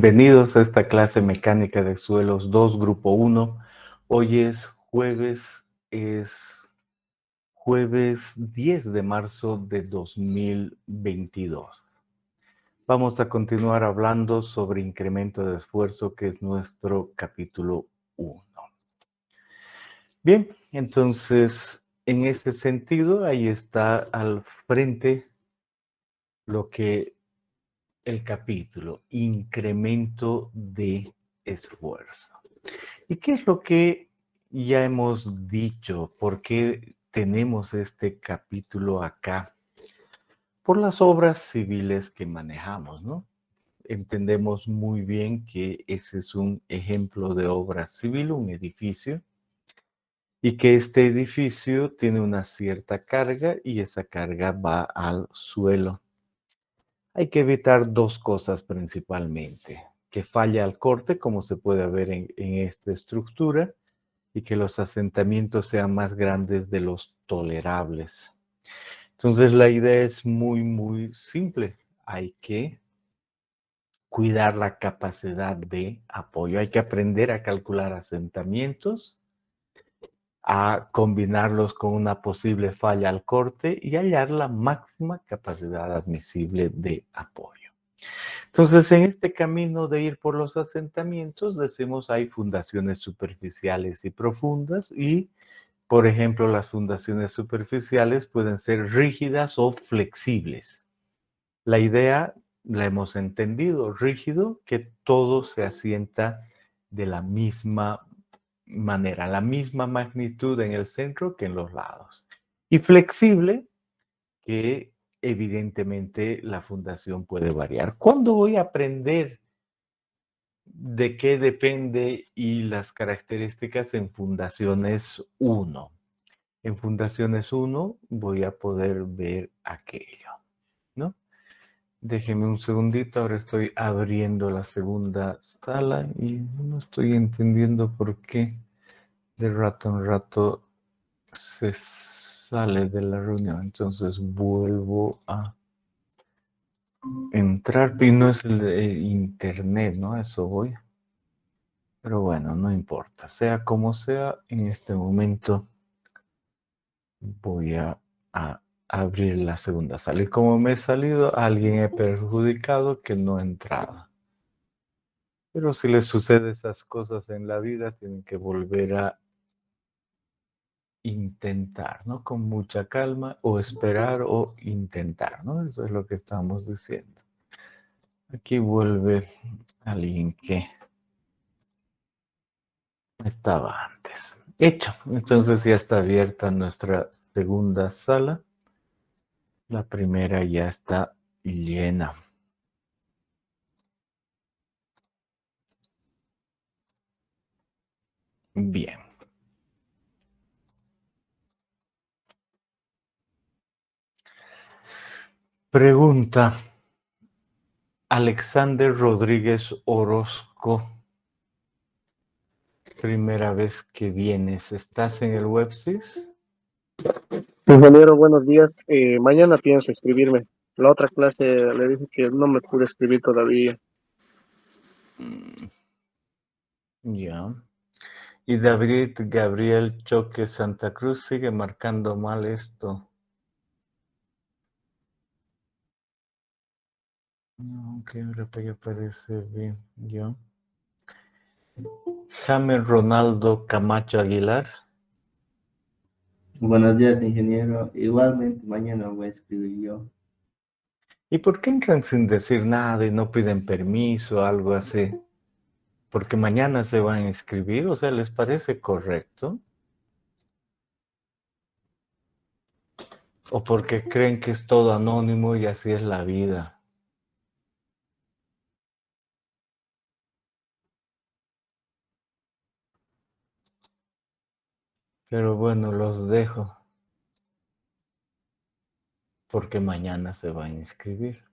Bienvenidos a esta clase mecánica de suelos 2, grupo 1. Hoy es jueves 10 de marzo de 2022. Vamos a continuar hablando sobre incremento de esfuerzo, que es nuestro capítulo 1. Bien, entonces, en ese sentido, ahí está al frente lo que el capítulo, incremento de esfuerzo. ¿Y qué es lo que ya hemos dicho? ¿Por qué tenemos este capítulo acá? Por las obras civiles que manejamos, ¿no? Entendemos muy bien que ese es un ejemplo de obra civil, un edificio, y que este edificio tiene una cierta carga y esa carga va al suelo. Hay que evitar dos cosas principalmente: que falle al corte, como se puede ver en esta estructura, y que los asentamientos sean más grandes de los tolerables. Entonces la idea es muy simple. Hay que cuidar la capacidad de apoyo. Hay que aprender a calcular asentamientos, a combinarlos con una posible falla al corte y hallar la máxima capacidad admisible de apoyo. Entonces, en este camino de ir por los asentamientos, decimos hay fundaciones superficiales y profundas y, por ejemplo, las fundaciones superficiales pueden ser rígidas o flexibles. La idea la hemos entendido: rígido, que todo se asienta de la misma manera, la misma magnitud en el centro que en los lados. Y flexible, que evidentemente la fundación puede variar. ¿Cuándo voy a aprender de qué depende y las características? En fundaciones 1. En fundaciones 1 voy a poder ver aquello, ¿no? Déjeme un segundito, ahora estoy abriendo la segunda sala y no estoy entendiendo por qué de rato en rato se sale de la reunión. Entonces vuelvo a entrar, y no es el de internet, ¿no? Eso voy. Pero bueno, no importa. Sea como sea, en este momento voy a abrir la segunda sala. Y como me he salido, a alguien he perjudicado que no ha entrado. Pero si les sucede esas cosas en la vida, tienen que volver a intentar, ¿no? Con mucha calma, o esperar o intentar, ¿no? Eso es lo que estamos diciendo. Aquí vuelve alguien que estaba antes. Hecho. Entonces ya está abierta nuestra segunda sala. La primera ya está llena. Bien. Pregunta Alexander Rodríguez Orozco. Primera vez que vienes. ¿Estás en el Websys? Ingeniero, buenos días. Mañana pienso escribirme. La otra clase le dije que no me pude escribir todavía. Ya. Y David Gabriel Choque Santa Cruz sigue marcando mal esto. No, que ahora ya parece bien. Ya. James Ronaldo Camacho Aguilar. Buenos días, ingeniero. Igualmente, mañana voy a escribir yo. ¿Y por qué entran sin decir nada y no piden permiso o algo así? Porque mañana se van a inscribir, o sea, ¿les parece correcto? ¿O porque creen que es todo anónimo y así es la vida? Pero bueno, los dejo, porque mañana se va a inscribir.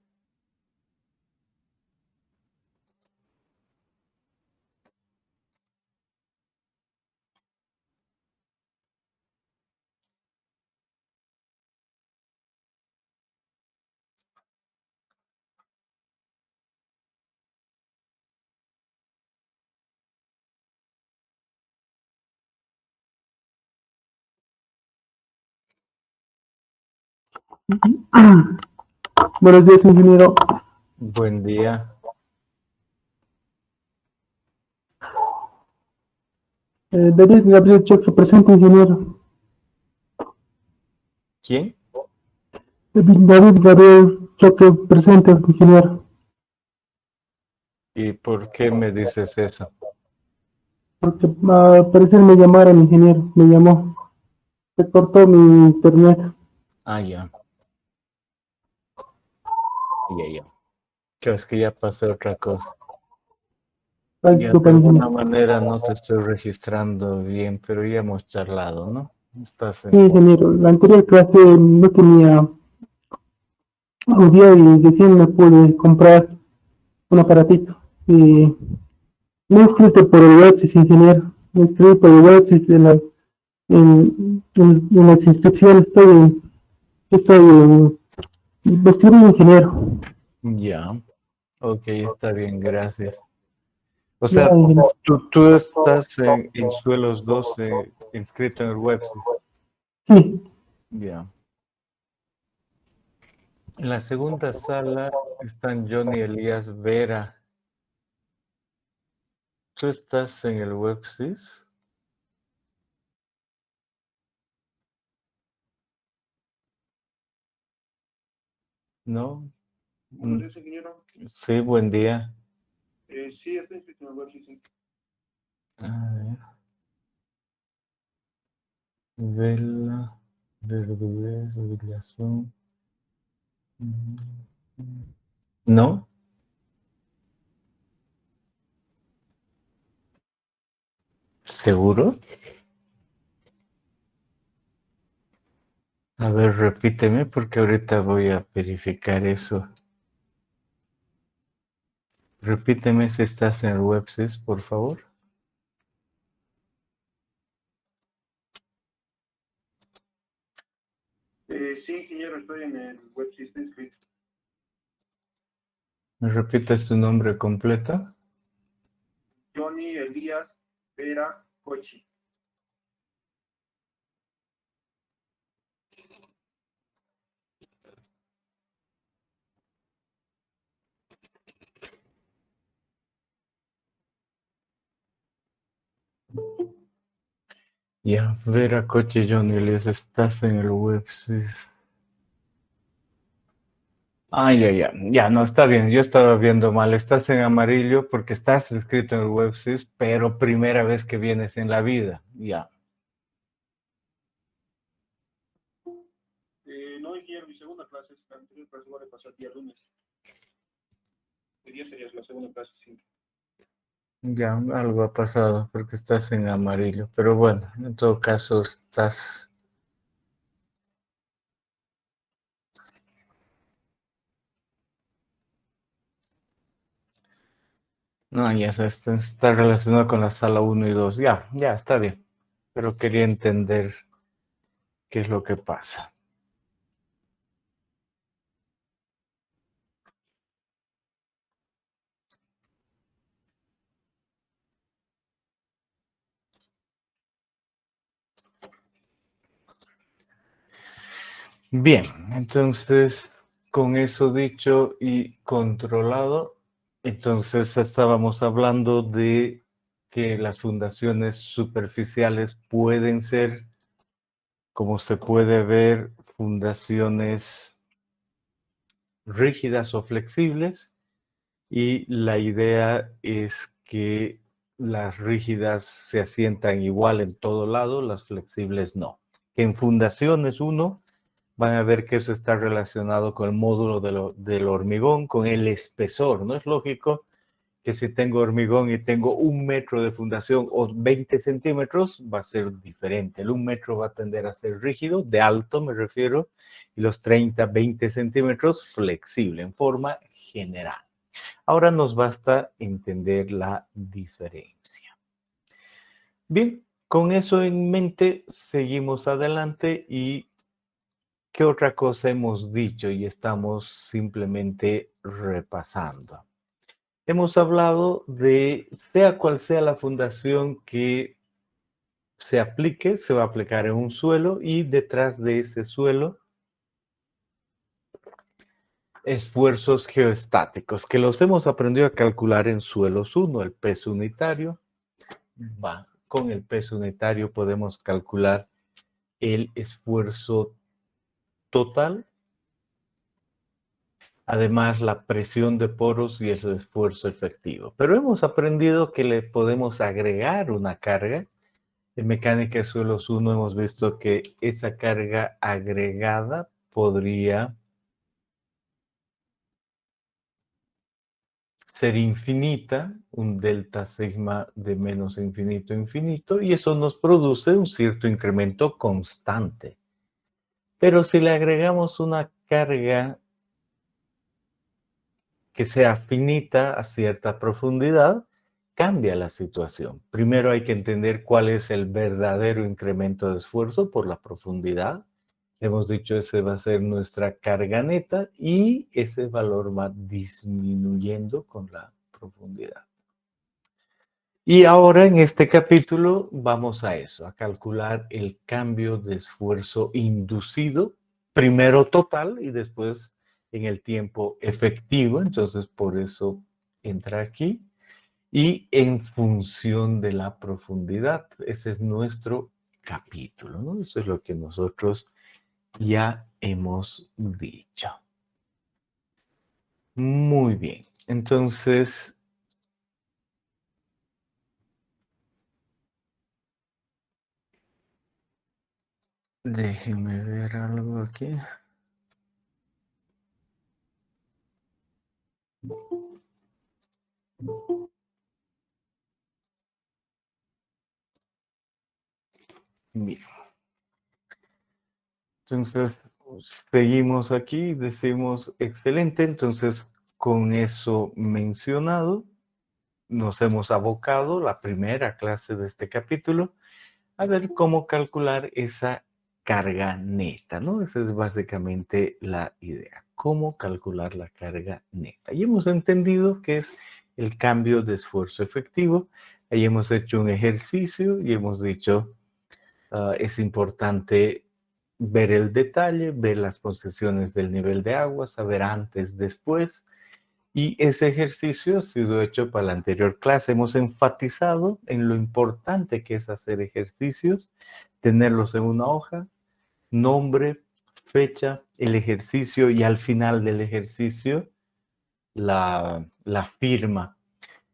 Buenos días, ingeniero. Buen día. David Gabriel Checo, presente, ingeniero. ¿Quién? David Gabriel Checo, presente, ingeniero. ¿Y por qué me dices eso? Porque al parecer me llamaron, ingeniero. Me llamó. Se cortó mi internet. Ah, ya. Ya. Yo es que ya pasé otra cosa. Ay, Ya disculpa, de alguna ingeniero. manera no te estoy registrando bien, pero ya hemos charlado, ¿no? Estás Sí, en... ingeniero. La anterior clase no tenía audio y recién me pude comprar un aparatito. Y me he inscrito por el website, ingeniero. Me inscribí por el website en las inscripciones. Me escribí ingeniero. Ya. Ok, está bien, gracias. O Ya, sea, ingeniero. tú estás en Suelos 12 inscrito en el website. Sí, Ya. En la segunda sala están Johnny Elías Vera. ¿Tú estás en el website? ¿No? Buenos días, ingeniero. Sí, buen día. Sí, estoy inscrito en el web, sí. A ver. Vela, Verdudez, obligación. ¿No? ¿Seguro? A ver, repíteme porque ahorita voy a verificar eso. Repíteme si estás en el website, por favor. Sí, ingeniero, estoy en el web, sí, estoy inscrito. ¿Me repites tu nombre completo? Johnny Elías Vera Cochi. Ya, Vera Coche Johnny, les estás en el website. Ah, ya, no, está bien, yo estaba viendo mal, estás en amarillo porque estás escrito en el website, pero primera vez que vienes en la vida, ya. No, ingeniero, mi segunda clase es la anterior clase, igual le pasó el día lunes. Hoy día sería la segunda clase, sí. Ya, algo ha pasado porque estás en amarillo, pero bueno, en todo caso estás... No, ya sabes, está relacionado con la sala 1 y 2, ya, está bien, pero quería entender qué es lo que pasa. Bien, entonces, con eso dicho y controlado, entonces estábamos hablando de que las fundaciones superficiales pueden ser, como se puede ver, fundaciones rígidas o flexibles, y la idea es que las rígidas se asientan igual en todo lado, las flexibles no. Que en fundaciones uno van a ver que eso está relacionado con el módulo del hormigón, con el espesor. No es lógico que si tengo hormigón y tengo 1 metro de fundación o 20 centímetros, va a ser diferente. El 1 metro va a tender a ser rígido, de alto me refiero, y los 30, 20 centímetros flexible, en forma general. Ahora nos basta entender la diferencia. Bien, con eso en mente, seguimos adelante y ¿qué otra cosa hemos dicho y estamos simplemente repasando? Hemos hablado de, sea cual sea la fundación que se aplique, se va a aplicar en un suelo y detrás de ese suelo esfuerzos geostáticos, que los hemos aprendido a calcular en suelos 1, el peso unitario. Con el peso unitario podemos calcular el esfuerzo total, además la presión de poros y el esfuerzo efectivo. Pero hemos aprendido que le podemos agregar una carga. En mecánica de suelos 1 hemos visto que esa carga agregada podría ser infinita, un delta sigma de menos infinito a infinito, y eso nos produce un cierto incremento constante. Pero si le agregamos una carga que sea finita a cierta profundidad, cambia la situación. Primero hay que entender cuál es el verdadero incremento de esfuerzo por la profundidad. Hemos dicho ese va a ser nuestra carga neta y ese valor va disminuyendo con la profundidad. Y ahora en este capítulo vamos a eso, a calcular el cambio de esfuerzo inducido, primero total y después en el tiempo efectivo. Entonces por eso entra aquí. Y en función de la profundidad. Ese es nuestro capítulo, ¿no? Eso es lo que nosotros ya hemos dicho. Muy bien. Entonces, déjenme ver algo aquí. Bien. Entonces, seguimos aquí, decimos excelente. Entonces, con eso mencionado, nos hemos abocado la primera clase de este capítulo a ver cómo calcular esa carga neta, ¿no? Esa es básicamente la idea, cómo calcular la carga neta. Y hemos entendido que es el cambio de esfuerzo efectivo. Ahí hemos hecho un ejercicio y hemos dicho, es importante ver el detalle, ver las posiciones del nivel de agua, saber antes, después. Y ese ejercicio ha sido hecho para la anterior clase. Hemos enfatizado en lo importante que es hacer ejercicios, tenerlos en una hoja, nombre, fecha, el ejercicio y al final del ejercicio la firma.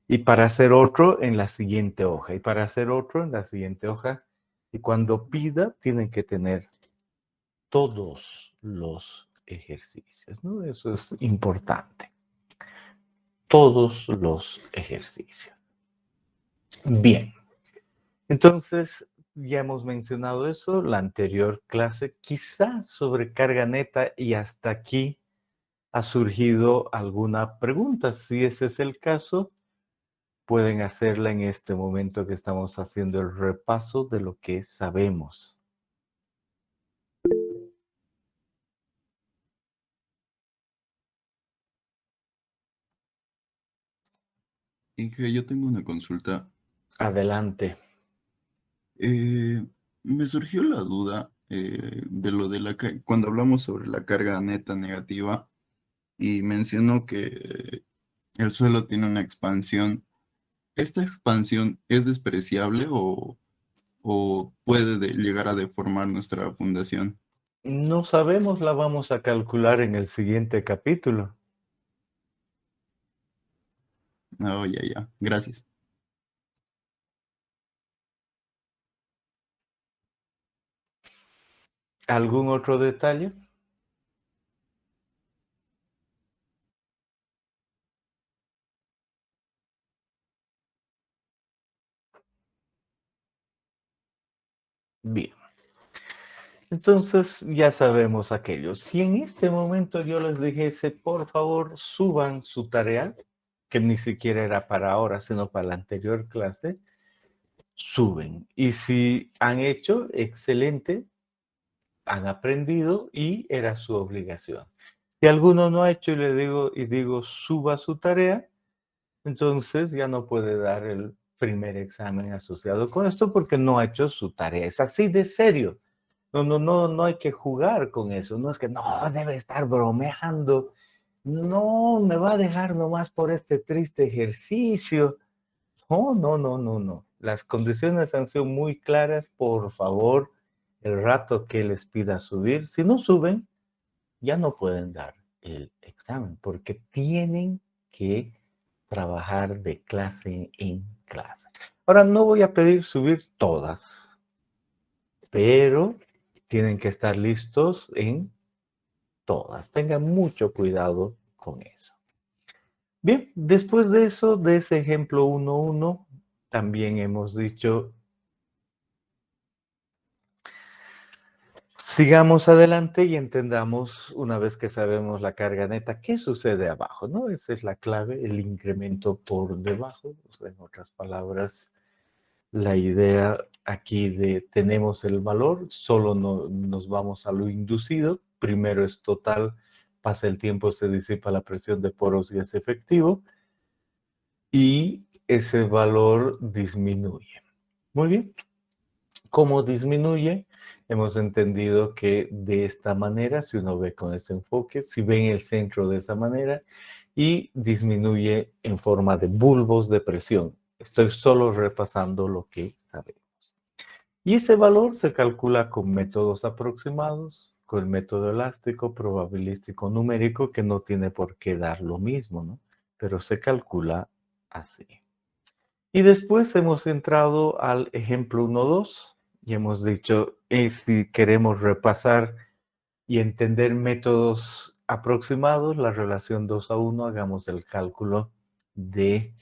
Y para hacer otro en la siguiente hoja. Y para hacer otro en la siguiente hoja. Y cuando pida, tienen que tener todos los ejercicios, ¿no? Eso es importante. Todos los ejercicios. Bien, entonces ya hemos mencionado eso, la anterior clase, quizá sobre carga neta y hasta aquí ha surgido alguna pregunta. Si ese es el caso, pueden hacerla en este momento que estamos haciendo el repaso de lo que sabemos. Inge, yo tengo una consulta. Adelante. Me surgió la duda de lo de cuando hablamos sobre la carga neta negativa y mencionó que el suelo tiene una expansión. ¿Esta expansión es despreciable o puede llegar a deformar nuestra fundación? No sabemos, la vamos a calcular en el siguiente capítulo. Oh, ya. Gracias. ¿Algún otro detalle? Bien. Entonces ya sabemos aquello. Si en este momento yo les dijese, por favor, suban su tarea, que ni siquiera era para ahora, sino para la anterior clase, suben. Y si han hecho, excelente, han aprendido y era su obligación. Si alguno no ha hecho y digo suba su tarea, entonces ya no puede dar el primer examen asociado con esto porque no ha hecho su tarea. Es así de serio. No hay que jugar con eso. No es que no debe estar bromeando. no me va a dejar nomás por este triste ejercicio. No, no, no, no, no. Las condiciones han sido muy claras. Por favor, el rato que les pida subir, si no suben, ya no pueden dar el examen porque tienen que trabajar de clase en clase. Ahora, no voy a pedir subir todas, pero tienen que estar listos en todas. Tengan mucho cuidado con eso. Bien, después de eso, de ese ejemplo 1.1, también hemos dicho, sigamos adelante y entendamos, una vez que sabemos la carga neta, qué sucede abajo, ¿no? Esa es la clave, el incremento por debajo. O sea, en otras palabras, la idea aquí de tenemos el valor, solo nos vamos a lo inducido. Primero es total, pasa el tiempo, se disipa la presión de poros y es efectivo. Y ese valor disminuye. Muy bien. ¿Cómo disminuye? Hemos entendido que de esta manera, si uno ve con ese enfoque, si ven el centro de esa manera, y disminuye en forma de bulbos de presión. Estoy solo repasando lo que sabemos. Y ese valor se calcula con métodos aproximados, con el método elástico, probabilístico, numérico, que no tiene por qué dar lo mismo, ¿no? Pero se calcula así. Y después hemos entrado al ejemplo 1.2 y hemos dicho, si queremos repasar y entender métodos aproximados, la relación 2:1, hagamos el cálculo de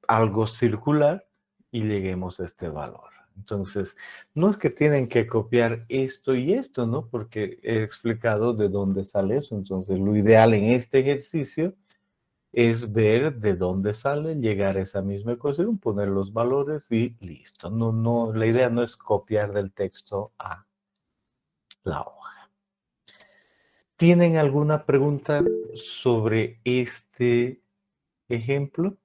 algo circular y lleguemos a este valor. Entonces, no es que tienen que copiar esto y esto, ¿no? Porque he explicado de dónde sale eso. Entonces, lo ideal en este ejercicio es ver de dónde sale, llegar a esa misma ecuación, poner los valores y listo. No, la idea no es copiar del texto a la hoja. ¿Tienen alguna pregunta sobre este ejemplo?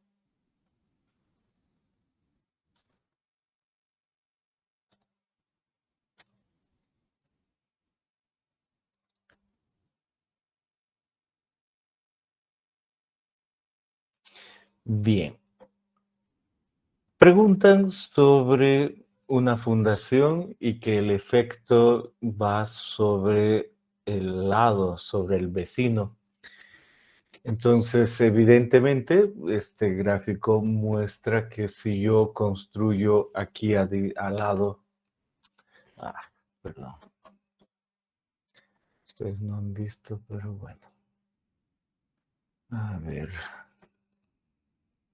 Bien. Preguntan sobre una fundación y que el efecto va sobre el lado, sobre el vecino. Entonces, evidentemente, este gráfico muestra que si yo construyo aquí al lado, perdón, ustedes no han visto, pero bueno, a ver,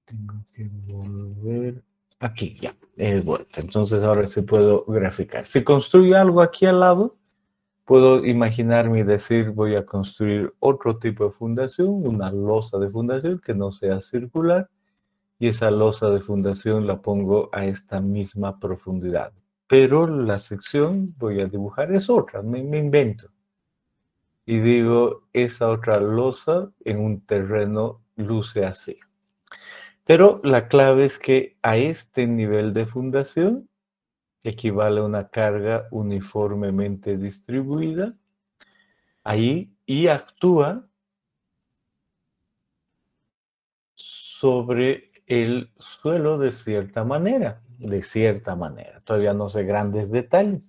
tengo que volver, aquí ya, he vuelto, entonces ahora sí puedo graficar. Si construyo algo aquí al lado, puedo imaginarme y decir, voy a construir otro tipo de fundación, una losa de fundación que no sea circular, y esa losa de fundación la pongo a esta misma profundidad. Pero la sección voy a dibujar es otra, me invento. Y digo, esa otra losa en un terreno luce así. Pero la clave es que a este nivel de fundación equivale a una carga uniformemente distribuida ahí y actúa sobre el suelo de cierta manera, Todavía no sé grandes detalles.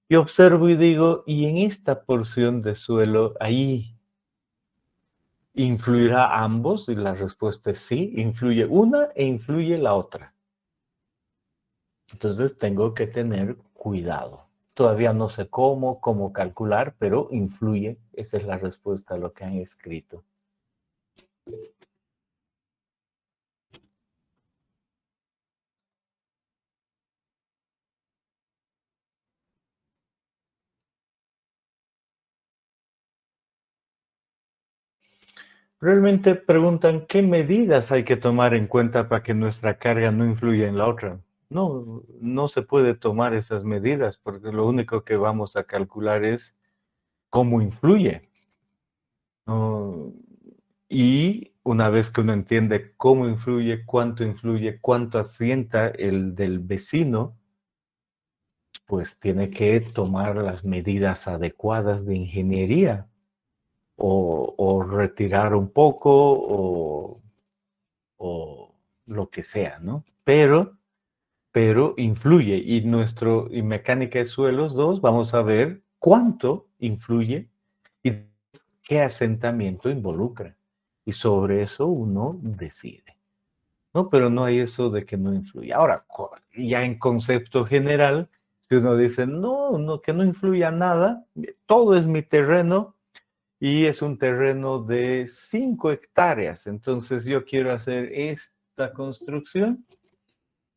Y observo y digo, ¿y en esta porción de suelo ahí influirá ambos? Y la respuesta es sí, influye una e influye la otra. Entonces tengo que tener cuidado. Todavía no sé cómo calcular, pero influye. Esa es la respuesta a lo que han escrito. Realmente preguntan qué medidas hay que tomar en cuenta para que nuestra carga no influya en la otra. No se puede tomar esas medidas porque lo único que vamos a calcular es cómo influye. ¿No? Y una vez que uno entiende cómo influye, cuánto asienta el del vecino, pues tiene que tomar las medidas adecuadas de ingeniería o retirar un poco o lo que sea, ¿no? Pero influye. Y mecánica de suelos 2, vamos a ver cuánto influye y qué asentamiento involucra. Y sobre eso uno decide, ¿no? Pero no hay eso de que no influye. Ahora, ya en concepto general, si uno dice, no, no, que no influya nada, todo es mi terreno y es un terreno de 5 hectáreas, entonces yo quiero hacer esta construcción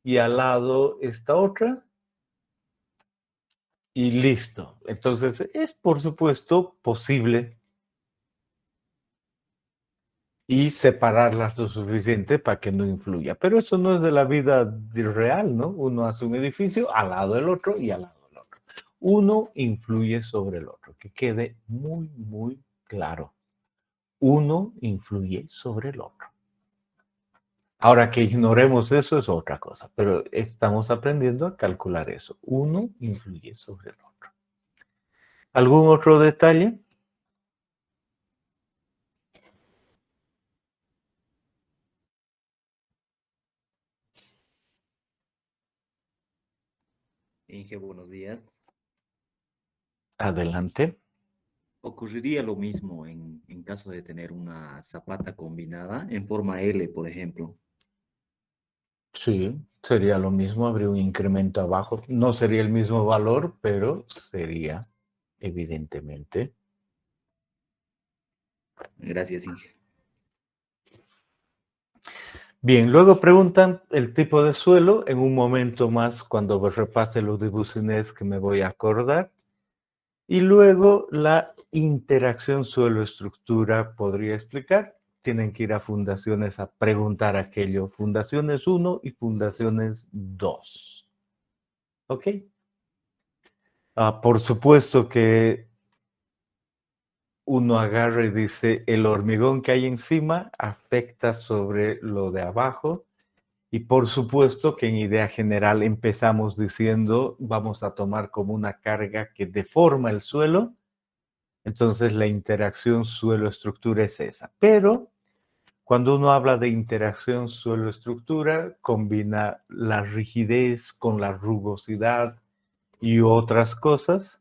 y al lado esta otra y listo. Entonces es por supuesto posible y separarlas lo suficiente para que no influya. Pero eso no es de la vida real, ¿no? Uno hace un edificio al lado del otro y al lado del otro. Uno influye sobre el otro, que quede muy, muy claro. Uno influye sobre el otro. Ahora que ignoremos eso es otra cosa, pero estamos aprendiendo a calcular eso. Uno influye sobre el otro. ¿Algún otro detalle? Inge, buenos días. Adelante. ¿Ocurriría lo mismo en caso de tener una zapata combinada en forma L, por ejemplo? Sí, sería lo mismo, habría un incremento abajo. No sería el mismo valor, pero sería, evidentemente. Gracias, Inge. Bien, luego preguntan el tipo de suelo. En un momento más, cuando repase los dibujines que me voy a acordar. Y luego la interacción suelo-estructura podría explicar. Tienen que ir a fundaciones a preguntar aquello. Fundaciones 1 y fundaciones 2. ¿Ok? Por supuesto que uno agarra y dice, el hormigón que hay encima afecta sobre lo de abajo. Y por supuesto que en idea general empezamos diciendo, vamos a tomar como una carga que deforma el suelo. Entonces la interacción suelo-estructura es esa. Pero cuando uno habla de interacción suelo-estructura, combina la rigidez con la rugosidad y otras cosas.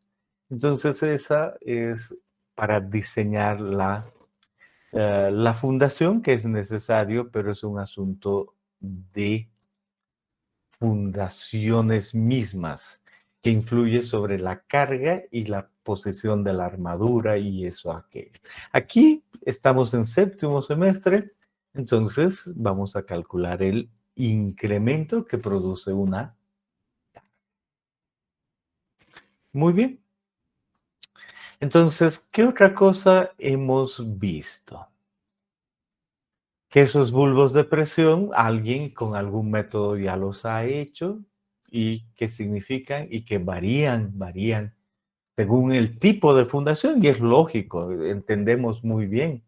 Entonces esa es para diseñar la fundación, que es necesario, pero es un asunto de fundaciones mismas que influye sobre la carga y la posición de la armadura y eso aquello. Aquí estamos en séptimo semestre, entonces vamos a calcular el incremento que produce una. Muy bien. Entonces, ¿qué otra cosa hemos visto? Que esos bulbos de presión, alguien con algún método ya los ha hecho y qué significan y que varían según el tipo de fundación y es lógico, entendemos muy bien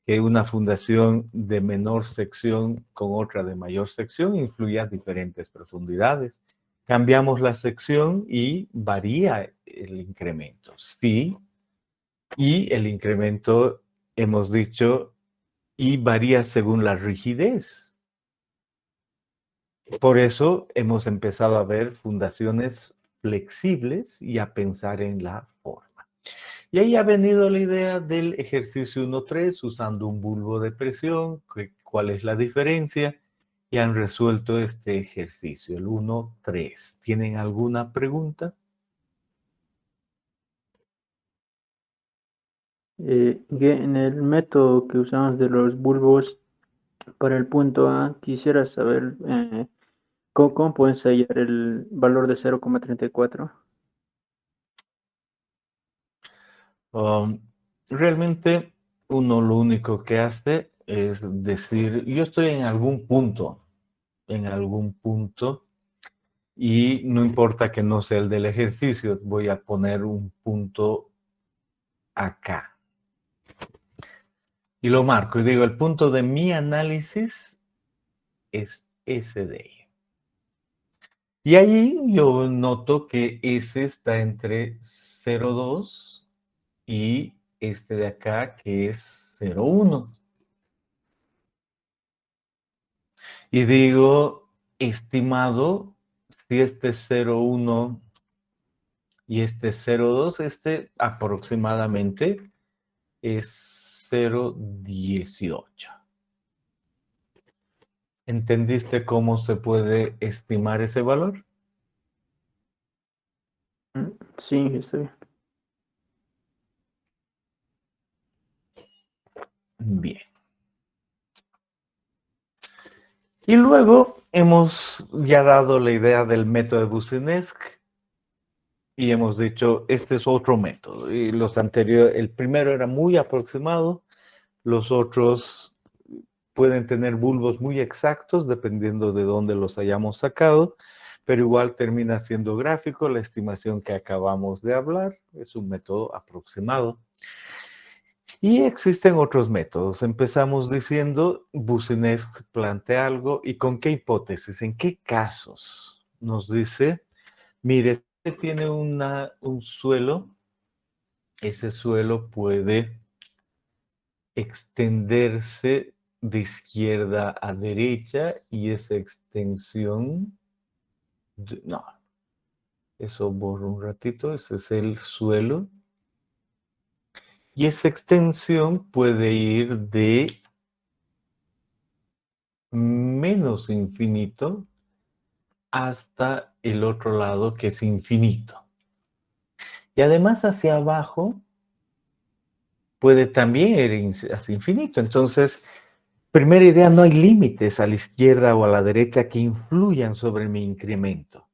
que una fundación de menor sección con otra de mayor sección influye a diferentes profundidades. Cambiamos la sección y varía el incremento, sí, y el incremento, hemos dicho, y varía según la rigidez. Por eso hemos empezado a ver fundaciones flexibles y a pensar en la forma. Y ahí ha venido la idea del ejercicio 1.3 usando un bulbo de presión, cuál es la diferencia, y han resuelto este ejercicio, el 1.3. ¿Tienen alguna pregunta? Que en el método que usamos de los bulbos para el punto A, quisiera saber cómo pueden sellar el valor de 0,34. Um, Realmente uno lo único que hace es decir, yo estoy en algún punto, y no importa que no sea el del ejercicio, voy a poner un punto acá. Y lo marco y digo, el punto de mi análisis es ese de ahí. Y ahí yo noto que ese está entre 0,2 y este de acá, que es 0,1. Y digo, estimado, si este es 0,1 y este es 0,2, este aproximadamente es 0,18. ¿Entendiste cómo se puede estimar ese valor? Sí, está bien. Bien. Y luego hemos ya dado la idea del método de Boussinesq y hemos dicho, este es otro método. Y los anteriores, el primero era muy aproximado, los otros pueden tener bulbos muy exactos dependiendo de dónde los hayamos sacado, pero igual termina siendo gráfico. La estimación que acabamos de hablar es un método aproximado. Y existen otros métodos. Empezamos diciendo, Boussinesq plantea algo, ¿y con qué hipótesis? ¿En qué casos? Nos dice, mire, usted tiene un suelo, ese suelo puede extenderse de izquierda a derecha y esa extensión, no, eso borro un ratito, ese es el suelo. Y esa extensión puede ir de menos infinito hasta el otro lado que es infinito. Y además hacia abajo puede también ir hacia infinito. Entonces, primera idea, no hay límites a la izquierda o a la derecha que influyan sobre mi incremento.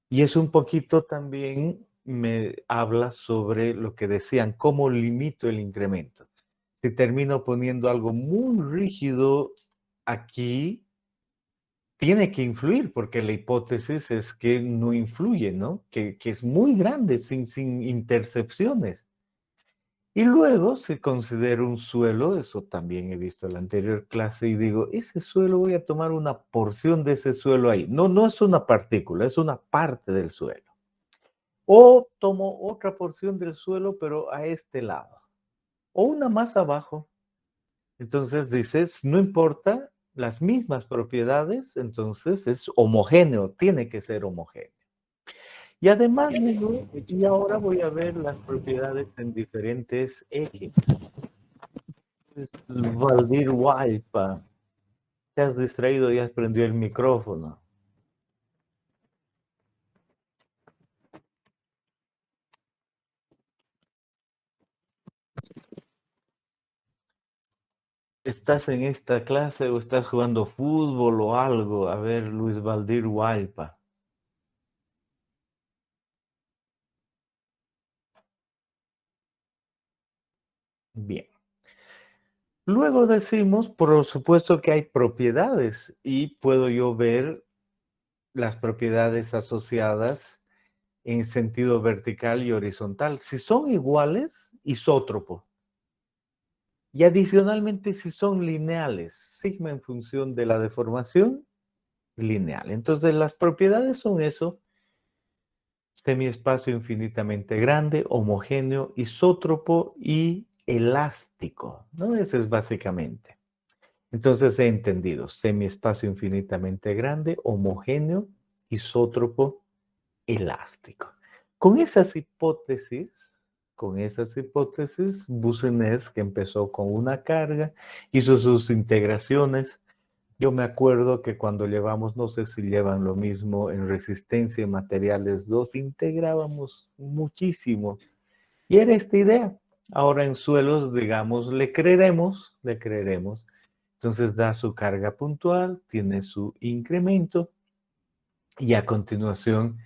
Y es un poquito también me habla sobre lo que decían, cómo limito el incremento. Si termino poniendo algo muy rígido aquí, tiene que influir, porque la hipótesis es que no influye, ¿no? Que es muy grande, sin intercepciones. Y luego, si considero un suelo, eso también he visto en la anterior clase, y digo, ese suelo, voy a tomar una porción de ese suelo ahí. No, no es una partícula, es una parte del suelo. O tomo otra porción del suelo, pero a este lado. O una más abajo. Entonces dices, no importa las mismas propiedades, entonces es homogéneo, tiene que ser homogéneo. Y además digo, y ahora voy a ver las propiedades en diferentes ejes. Valdir Huaypa, te has distraído y has prendido el micrófono. ¿Estás en esta clase o estás jugando fútbol o algo? A ver, Luis Valdir Huaypa. Bien. Luego decimos, por supuesto que hay propiedades y puedo yo ver las propiedades asociadas en sentido vertical y horizontal. Si son iguales, isótropo. Y adicionalmente, si son lineales, sigma en función de la deformación, lineal. Entonces, las propiedades son eso: semiespacio infinitamente grande, homogéneo, isótropo y elástico, ¿no? Ese es básicamente. Entonces he entendido, semiespacio infinitamente grande, homogéneo, isótropo, elástico. Con esas hipótesis, Boussinesq, que empezó con una carga, hizo sus integraciones. Yo me acuerdo que cuando llevamos, no sé si llevan lo mismo en resistencia y materiales 2, integrábamos muchísimo. Y era esta idea. Ahora en suelos, digamos, le creeremos. Entonces da su carga puntual, tiene su incremento y a continuación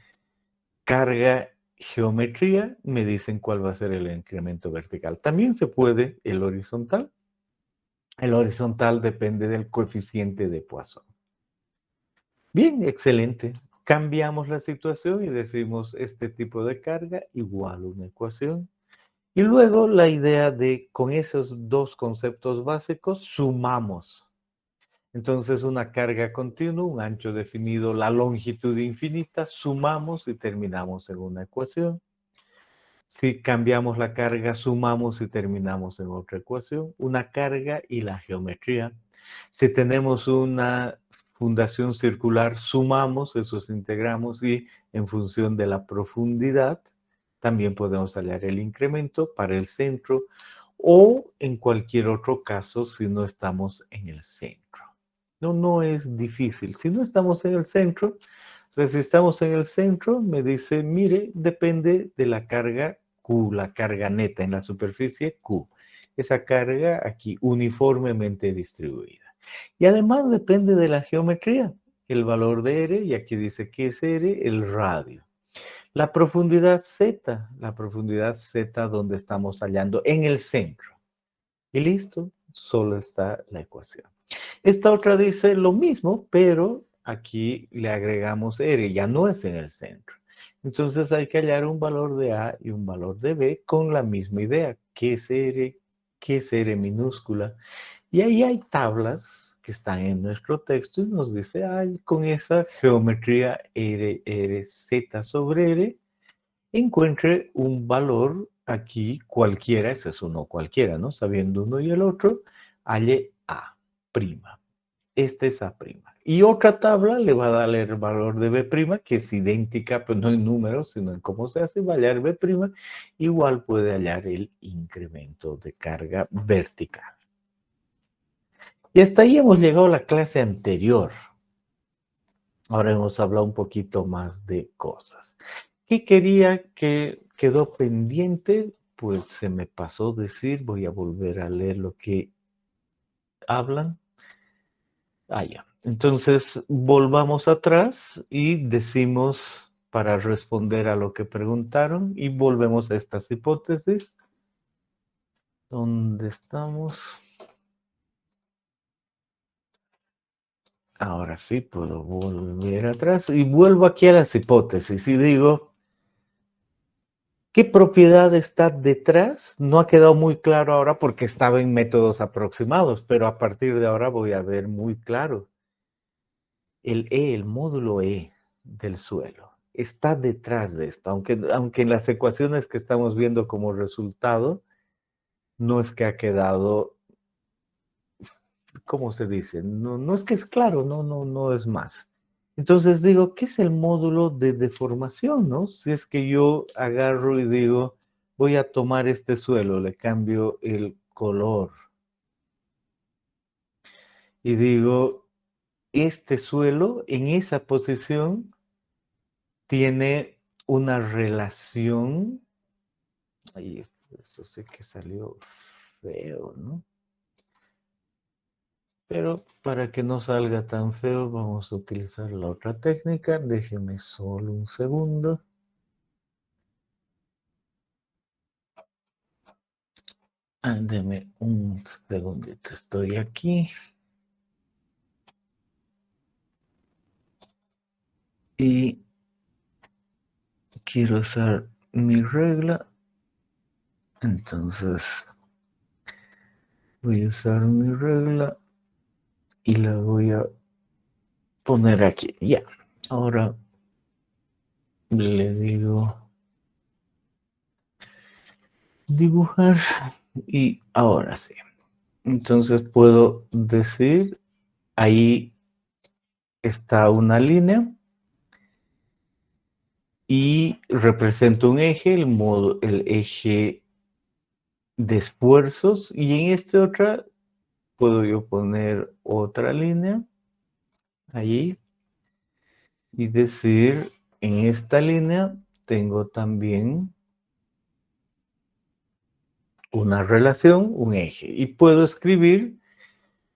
carga geometría, me dicen cuál va a ser el incremento vertical. También se puede el horizontal. El horizontal depende del coeficiente de Poisson. Bien, excelente. Cambiamos la situación y decimos este tipo de carga igual a una ecuación. Y luego la idea de, con esos dos conceptos básicos, sumamos. Entonces, una carga continua, un ancho definido, la longitud infinita, sumamos y terminamos en una ecuación. Si cambiamos la carga, sumamos y terminamos en otra ecuación. Una carga y la geometría. Si tenemos una fundación circular, sumamos, esos integramos y en función de la profundidad, también podemos hallar el incremento para el centro o en cualquier otro caso si no estamos en el centro. No es difícil. Si no estamos en el centro, o sea, si estamos en el centro, me dice, mire, depende de la carga Q, la carga neta en la superficie Q. Esa carga aquí uniformemente distribuida. Y además depende de la geometría, el valor de R, y aquí dice que es R, el radio. La profundidad Z donde estamos hallando en el centro. Y listo, solo está la ecuación. Esta otra dice lo mismo, pero aquí le agregamos R, ya no es en el centro. Entonces hay que hallar un valor de A y un valor de B con la misma idea. ¿Qué es R minúscula? Y ahí hay tablas que están en nuestro texto y nos dice, ay, con esa geometría Z sobre R, encuentre un valor aquí cualquiera, ese es uno cualquiera, ¿no? Sabiendo uno y el otro, halle A'. Esta es A'. Y otra tabla le va a dar el valor de B', que es idéntica, pero no en números, sino en cómo se hace, va a hallar B', igual puede hallar el incremento de carga vertical. Y hasta ahí hemos llegado a la clase anterior. Ahora hemos hablado un poquito más de cosas. ¿Qué quería que quedó pendiente? Pues se me pasó decir, voy a volver a leer lo que hablan. Ya. Entonces, volvamos atrás y decimos para responder a lo que preguntaron y volvemos a estas hipótesis. ¿Dónde estamos? Ahora sí puedo volver atrás y vuelvo aquí a las hipótesis y digo, ¿qué propiedad está detrás? No ha quedado muy claro ahora porque estaba en métodos aproximados, pero a partir de ahora voy a ver muy claro. El módulo E del suelo está detrás de esto, aunque en las ecuaciones que estamos viendo como resultado, no es que ha quedado, ¿cómo se dice? No es que es claro, no es más. Entonces digo, ¿qué es el módulo de deformación, no? Si es que yo agarro y digo, voy a tomar este suelo, le cambio el color y digo, este suelo en esa posición tiene una relación, ahí esto sé que salió feo, ¿no? Pero para que no salga tan feo, vamos a utilizar la otra técnica. Déjenme solo un segundo. Deme un segundito, estoy aquí. Y quiero usar mi regla. Entonces, voy a usar mi regla y la voy a poner aquí. Ya. Ahora le digo dibujar y ahora sí. Entonces puedo decir, ahí está una línea y represento un eje, el eje de esfuerzos, y en este otra puedo yo poner otra línea allí y decir, en esta línea tengo también una relación, un eje, y puedo escribir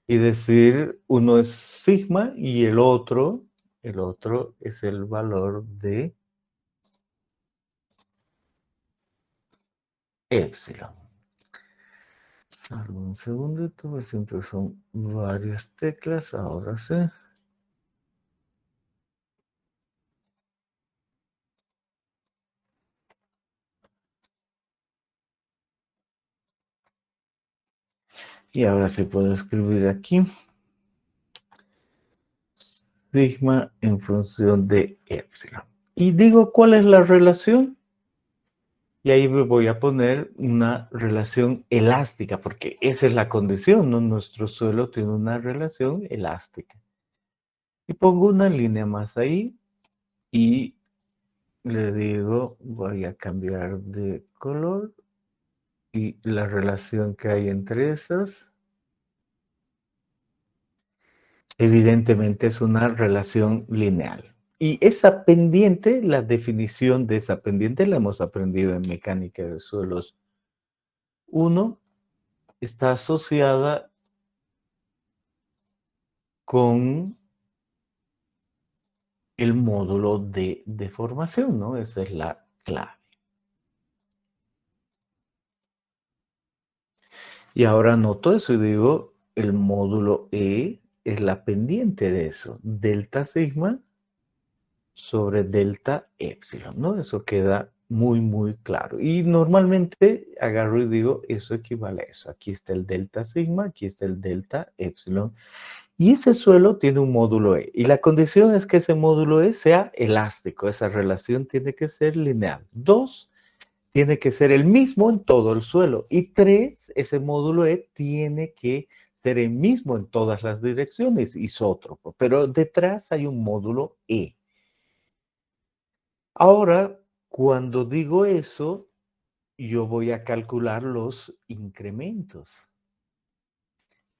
y decir, uno es sigma y el otro es el valor de épsilon. Salvo un segundito, porque siempre son varias teclas, ahora sí. Y ahora sí puedo escribir aquí sigma en función de épsilon. Y digo, ¿cuál es la relación? Y ahí me voy a poner una relación elástica, porque esa es la condición, ¿no? Nuestro suelo tiene una relación elástica. Y pongo una línea más ahí y le digo, voy a cambiar de color y la relación que hay entre esas, evidentemente es una relación lineal. Y esa pendiente, la definición de esa pendiente la hemos aprendido en mecánica de suelos 1, está asociada con el módulo de deformación, ¿no? Esa es la clave. Y ahora noto eso y digo, el módulo E es la pendiente de eso, delta sigma sobre delta epsilon, ¿no? Eso queda muy, muy claro. Y normalmente agarro y digo, eso equivale a eso. Aquí está el delta sigma, aquí está el delta epsilon. Y ese suelo tiene un módulo E. Y la condición es que ese módulo E sea elástico. Esa relación tiene que ser lineal. 2, tiene que ser el mismo en todo el suelo. Y 3, ese módulo E tiene que ser el mismo en todas las direcciones, isótropo. Pero detrás hay un módulo E. Ahora, cuando digo eso, yo voy a calcular los incrementos.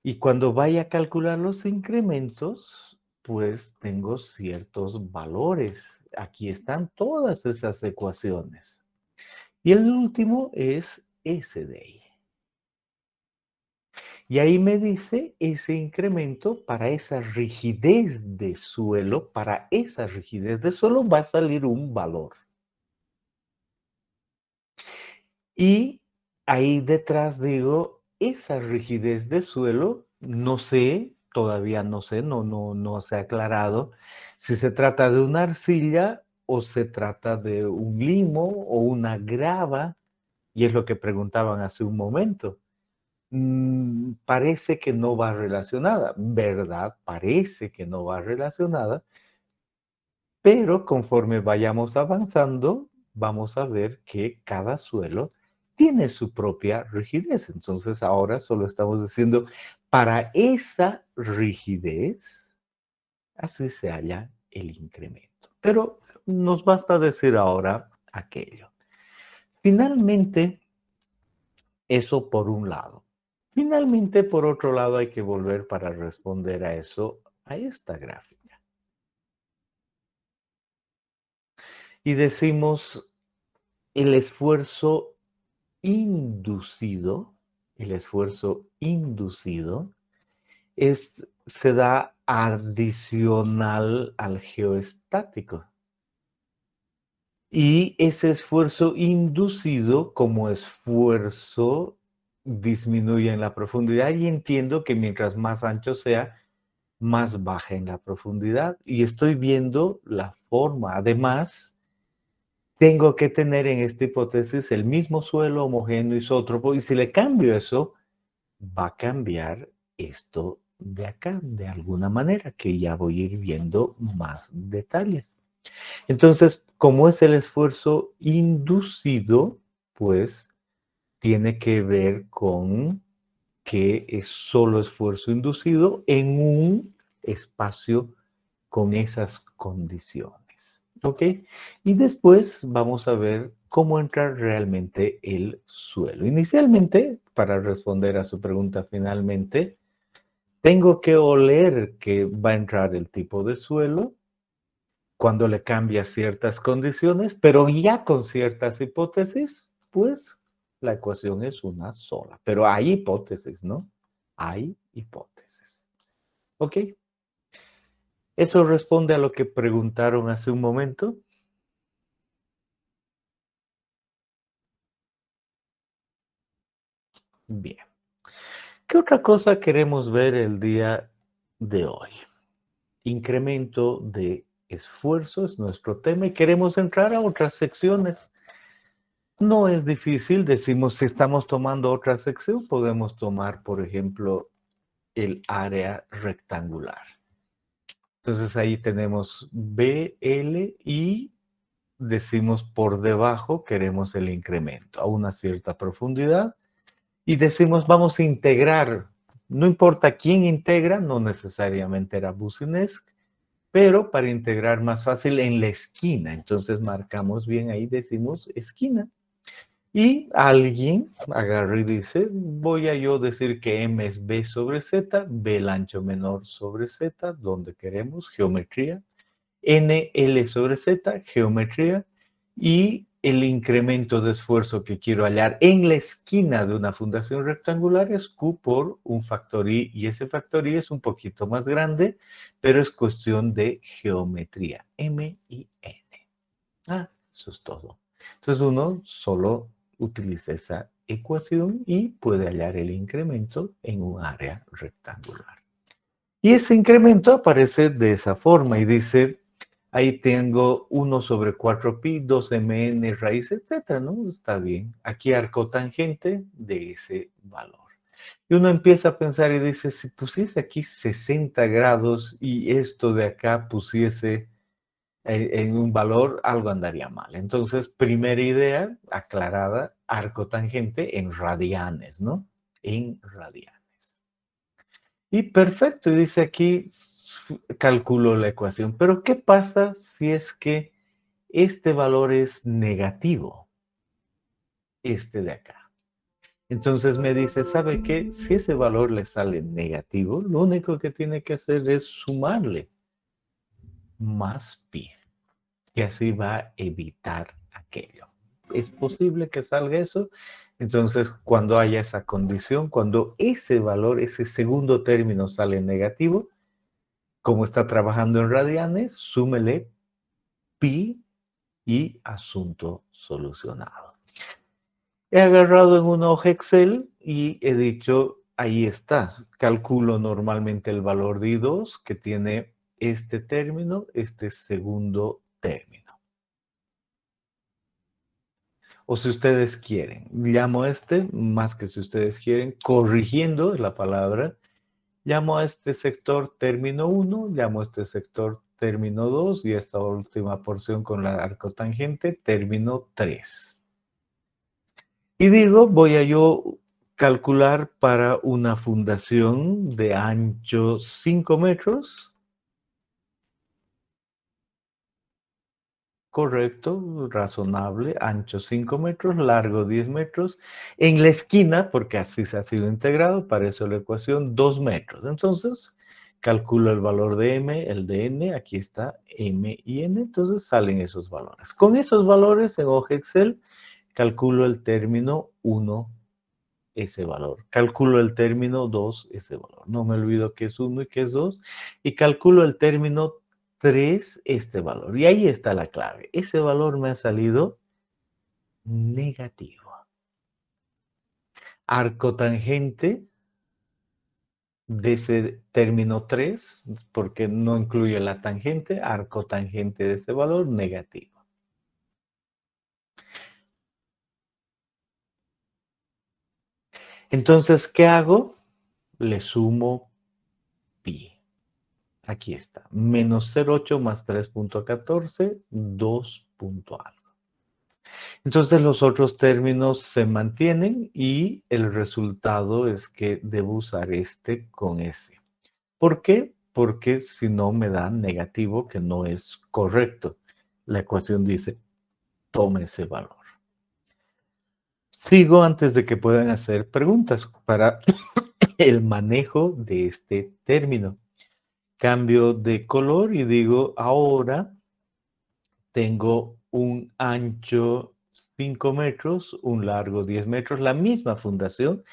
Y cuando vaya a calcular los incrementos, pues tengo ciertos valores. Aquí están todas esas ecuaciones. Y el último es ese de ahí. Y ahí me dice ese incremento para esa rigidez de suelo, para esa rigidez de suelo va a salir un valor. Y ahí detrás digo, esa rigidez de suelo, no sé, todavía no sé, no se ha aclarado si se trata de una arcilla o se trata de un limo o una grava, y es lo que preguntaban hace un momento. Parece que no va relacionada, ¿verdad? Parece que no va relacionada, pero conforme vayamos avanzando, vamos a ver que cada suelo tiene su propia rigidez. Entonces ahora solo estamos diciendo, para esa rigidez, así se halla el incremento. Pero nos basta decir ahora aquello. Finalmente, eso por un lado. Finalmente, por otro lado, hay que volver para responder a eso, a esta gráfica. Y decimos, el esfuerzo inducido, se da adicional al geoestático. Y ese esfuerzo inducido como esfuerzo disminuye en la profundidad y entiendo que mientras más ancho sea, más baja en la profundidad. Y estoy viendo la forma. Además, tengo que tener en esta hipótesis el mismo suelo homogéneo isótropo y si le cambio eso, va a cambiar esto de acá de alguna manera, que ya voy a ir viendo más detalles. Entonces, como es el esfuerzo inducido, pues tiene que ver con que es solo esfuerzo inducido en un espacio con esas condiciones. ¿Ok? Y después vamos a ver cómo entra realmente el suelo. Inicialmente, para responder a su pregunta finalmente, tengo que oler que va a entrar el tipo de suelo cuando le cambia ciertas condiciones, pero ya con ciertas hipótesis, pues la ecuación es una sola. Pero hay hipótesis, ¿no? Hay hipótesis. ¿Ok? ¿Eso responde a lo que preguntaron hace un momento? Bien. ¿Qué otra cosa queremos ver el día de hoy? Incremento de esfuerzo es nuestro tema y queremos entrar a otras secciones. No es difícil, decimos si estamos tomando otra sección, podemos tomar, por ejemplo, el área rectangular. Entonces ahí tenemos BL y decimos por debajo queremos el incremento a una cierta profundidad y decimos vamos a integrar. No importa quién integra, no necesariamente era Boussinesq, pero para integrar más fácil en la esquina. Entonces marcamos bien ahí, decimos esquina. Y alguien agarra y dice, voy a yo decir que M es B sobre Z, B el ancho menor sobre Z, donde queremos, geometría. N, L sobre Z, geometría. Y el incremento de esfuerzo que quiero hallar en la esquina de una fundación rectangular es Q por un factor I. Y ese factor I es un poquito más grande, pero es cuestión de geometría. M y N. Eso es todo. Entonces uno solo utiliza esa ecuación y puede hallar el incremento en un área rectangular. Y ese incremento aparece de esa forma y dice, ahí tengo 1 sobre 4pi, 2mn raíz, etcétera, ¿no? Está bien. Aquí arco tangente de ese valor. Y uno empieza a pensar y dice, si pusiese aquí 60 grados y esto de acá pusiese en un valor, algo andaría mal. Entonces, primera idea aclarada, arco tangente en radianes, ¿no? En radianes. Y perfecto, y dice aquí, calculo la ecuación. Pero, ¿qué pasa si es que este valor es negativo? Este de acá. Entonces me dice, ¿sabe qué? Si ese valor le sale negativo, lo único que tiene que hacer es sumarle más pi. Y así va a evitar aquello. ¿Es posible que salga eso? Entonces, cuando haya esa condición, cuando ese valor, ese segundo término sale negativo, como está trabajando en radianes, súmele pi y asunto solucionado. He agarrado en una hoja Excel y he dicho, ahí está, calculo normalmente el valor de I2 que tiene este término, este segundo término. O si ustedes quieren, llamo a este, más que si ustedes quieren, corrigiendo es la palabra, llamo a este sector término 1, llamo a este sector término 2 y esta última porción con la arcotangente término 3. Y digo, voy a yo calcular para una fundación de ancho 5 metros. Correcto, razonable, ancho 5 metros, largo 10 metros. En la esquina, porque así se ha sido integrado, para eso la ecuación, 2 metros. Entonces, calculo el valor de m, el de n, aquí está m y n, entonces salen esos valores. Con esos valores en hoja Excel, calculo el término 1, ese valor. Calculo el término 2, ese valor. No me olvido que es 1 y que es 2. Y calculo el término 3, este valor. Y ahí está la clave. Ese valor me ha salido negativo. Arcotangente de ese término 3, porque no incluye la tangente, arcotangente de ese valor, negativo. Entonces, ¿qué hago? Le sumo pi. Aquí está. Menos 0,8 más 3.14, 2 punto algo. Entonces los otros términos se mantienen y el resultado es que debo usar este con ese. ¿Por qué? Porque si no me da negativo, que no es correcto. La ecuación dice, tome ese valor. Sigo antes de que puedan hacer preguntas para el manejo de este término. Cambio de color y digo, ahora tengo un ancho 5 metros, un largo 10 metros, la misma fundación,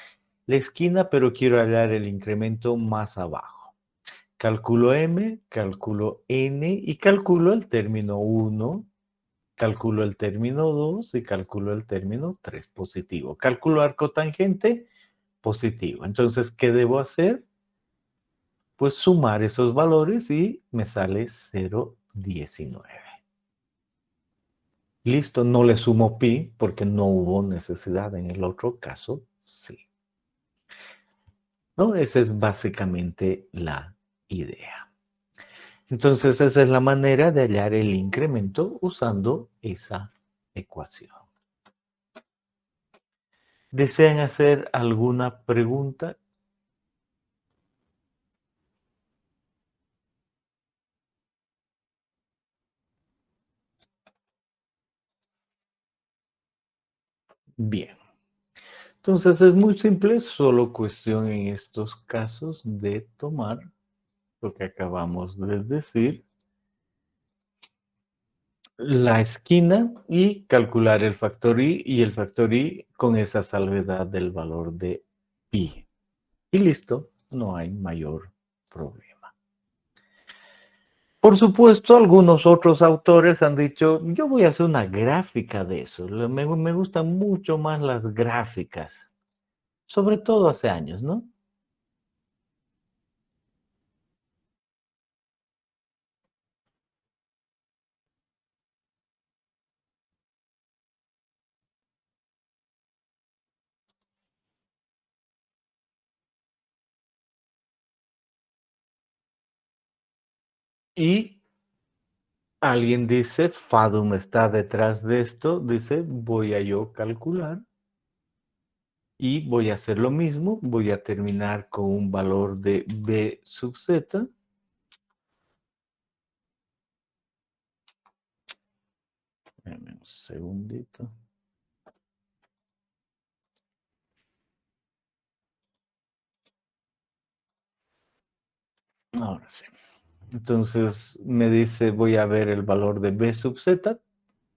la esquina, pero quiero hallar el incremento más abajo. Calculo M, calculo N y calculo el término 1, calculo el término 2 y calculo el término 3 positivo. Calculo arco tangente positivo. Entonces, ¿qué debo hacer? Pues sumar esos valores y me sale 0,19. Listo, no le sumo pi porque no hubo necesidad. En el otro caso, sí. ¿No? Esa es básicamente la idea. Entonces esa es la manera de hallar el incremento usando esa ecuación. ¿Desean hacer alguna pregunta? Bien. Entonces es muy simple, solo cuestión en estos casos de tomar lo que acabamos de decir, la esquina y calcular el factor i y el factor i con esa salvedad del valor de pi. Y listo, no hay mayor problema. Por supuesto, algunos otros autores han dicho, yo voy a hacer una gráfica de eso. Me gustan mucho más las gráficas, sobre todo hace años, ¿no? Y alguien dice, Fadum está detrás de esto, dice, voy a yo calcular y voy a hacer lo mismo, voy a terminar con un valor de b sub z. Dame un segundito. Ahora sí. Entonces me dice, voy a ver el valor de b sub z,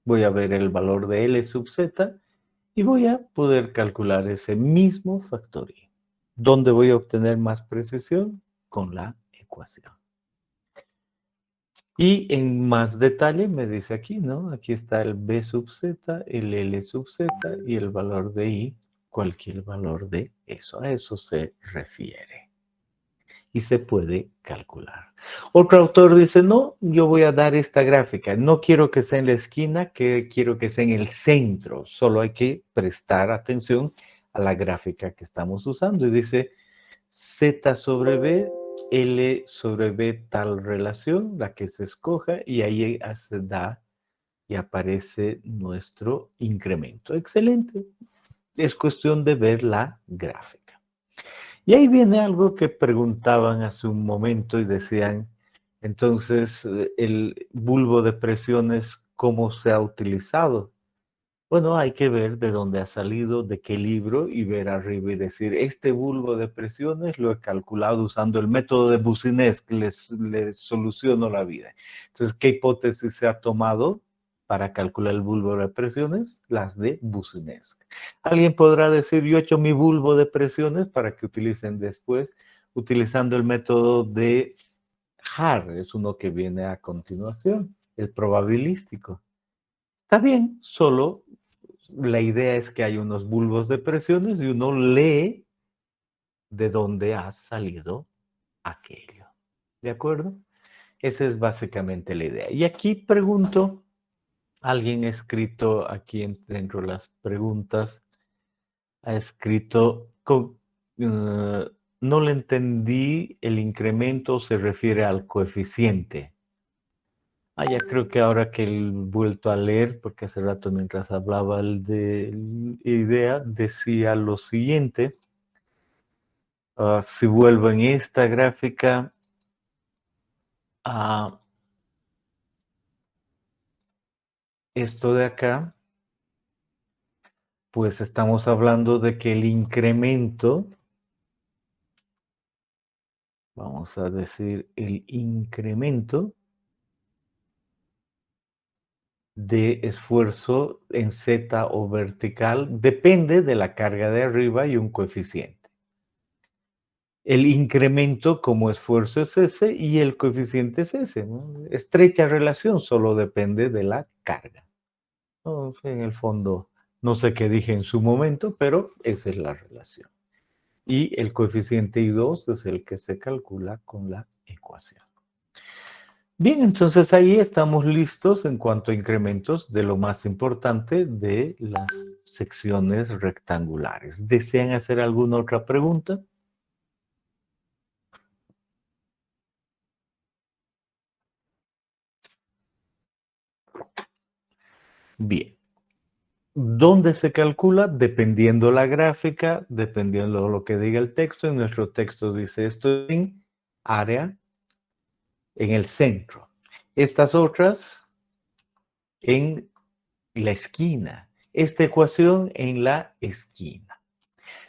voy a ver el valor de L sub z y voy a poder calcular ese mismo factor i. ¿Dónde voy a obtener más precisión? Con la ecuación. Y en más detalle me dice aquí, ¿no? Aquí está el b sub z, el L sub z y el valor de i, cualquier valor de eso. A eso se refiere. Y se puede calcular. Otro autor dice, no, yo voy a dar esta gráfica. No quiero que sea en la esquina, que quiero que sea en el centro. Solo hay que prestar atención a la gráfica que estamos usando. Y dice, Z sobre B, L sobre B tal relación, la que se escoja, y ahí se da y aparece nuestro incremento. Excelente. Es cuestión de ver la gráfica. Y ahí viene algo que preguntaban hace un momento y decían, entonces, el bulbo de presiones, ¿cómo se ha utilizado? Bueno, hay que ver de dónde ha salido, de qué libro y ver arriba y decir, este bulbo de presiones lo he calculado usando el método de Boussinesq, les soluciono la vida. Entonces, ¿qué hipótesis se ha tomado para calcular el bulbo de presiones? Las de Boussinesq. Alguien podrá decir, yo he hecho mi bulbo de presiones para que utilicen después, utilizando el método de Haar, es uno que viene a continuación, el probabilístico. Está bien, solo la idea es que hay unos bulbos de presiones y uno lee de dónde ha salido aquello. ¿De acuerdo? Esa es básicamente la idea. Y aquí pregunto, alguien ha escrito aquí dentro de las preguntas, ha escrito, no le entendí, el incremento se refiere al coeficiente. Ya creo que ahora que he vuelto a leer, porque hace rato mientras hablaba de idea, decía lo siguiente. Si vuelvo en esta gráfica a esto de acá, pues estamos hablando de que el incremento, vamos a decir el incremento de esfuerzo en Z o vertical depende de la carga de arriba y un coeficiente. El incremento como esfuerzo es ese y el coeficiente es ese, ¿no? Estrecha relación, solo depende de la carga. ¿No? En el fondo, no sé qué dije en su momento, pero esa es la relación. Y el coeficiente I2 es el que se calcula con la ecuación. Bien, entonces ahí estamos listos en cuanto a incrementos de lo más importante de las secciones rectangulares. ¿Desean hacer alguna otra pregunta? Bien. ¿Dónde se calcula? Dependiendo la gráfica, dependiendo de lo que diga el texto. En nuestro texto dice esto en área, en el centro. Estas otras en la esquina. Esta ecuación en la esquina.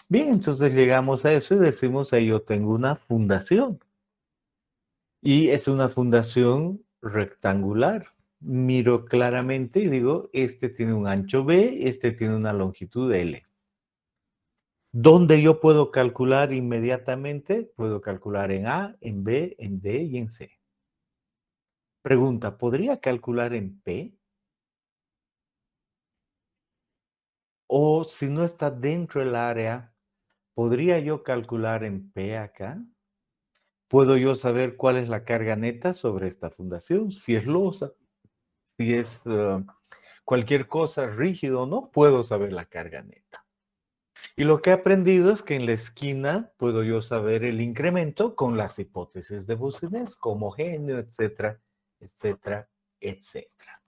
Bien, entonces llegamos a eso y decimos ahí yo tengo una fundación. Y es una fundación rectangular. Miro claramente y digo, este tiene un ancho B, este tiene una longitud L. ¿Dónde yo puedo calcular inmediatamente? Puedo calcular en A, en B, en D y en C. Pregunta, ¿podría calcular en P? O si no está dentro del área, ¿podría yo calcular en P acá? ¿Puedo yo saber cuál es la carga neta sobre esta fundación? Si es losa, si es cualquier cosa rígido o no, puedo saber la carga neta. Y lo que he aprendido es que en la esquina puedo yo saber el incremento con las hipótesis de Boussinesq, homogéneo, etcétera, etcétera, etcétera.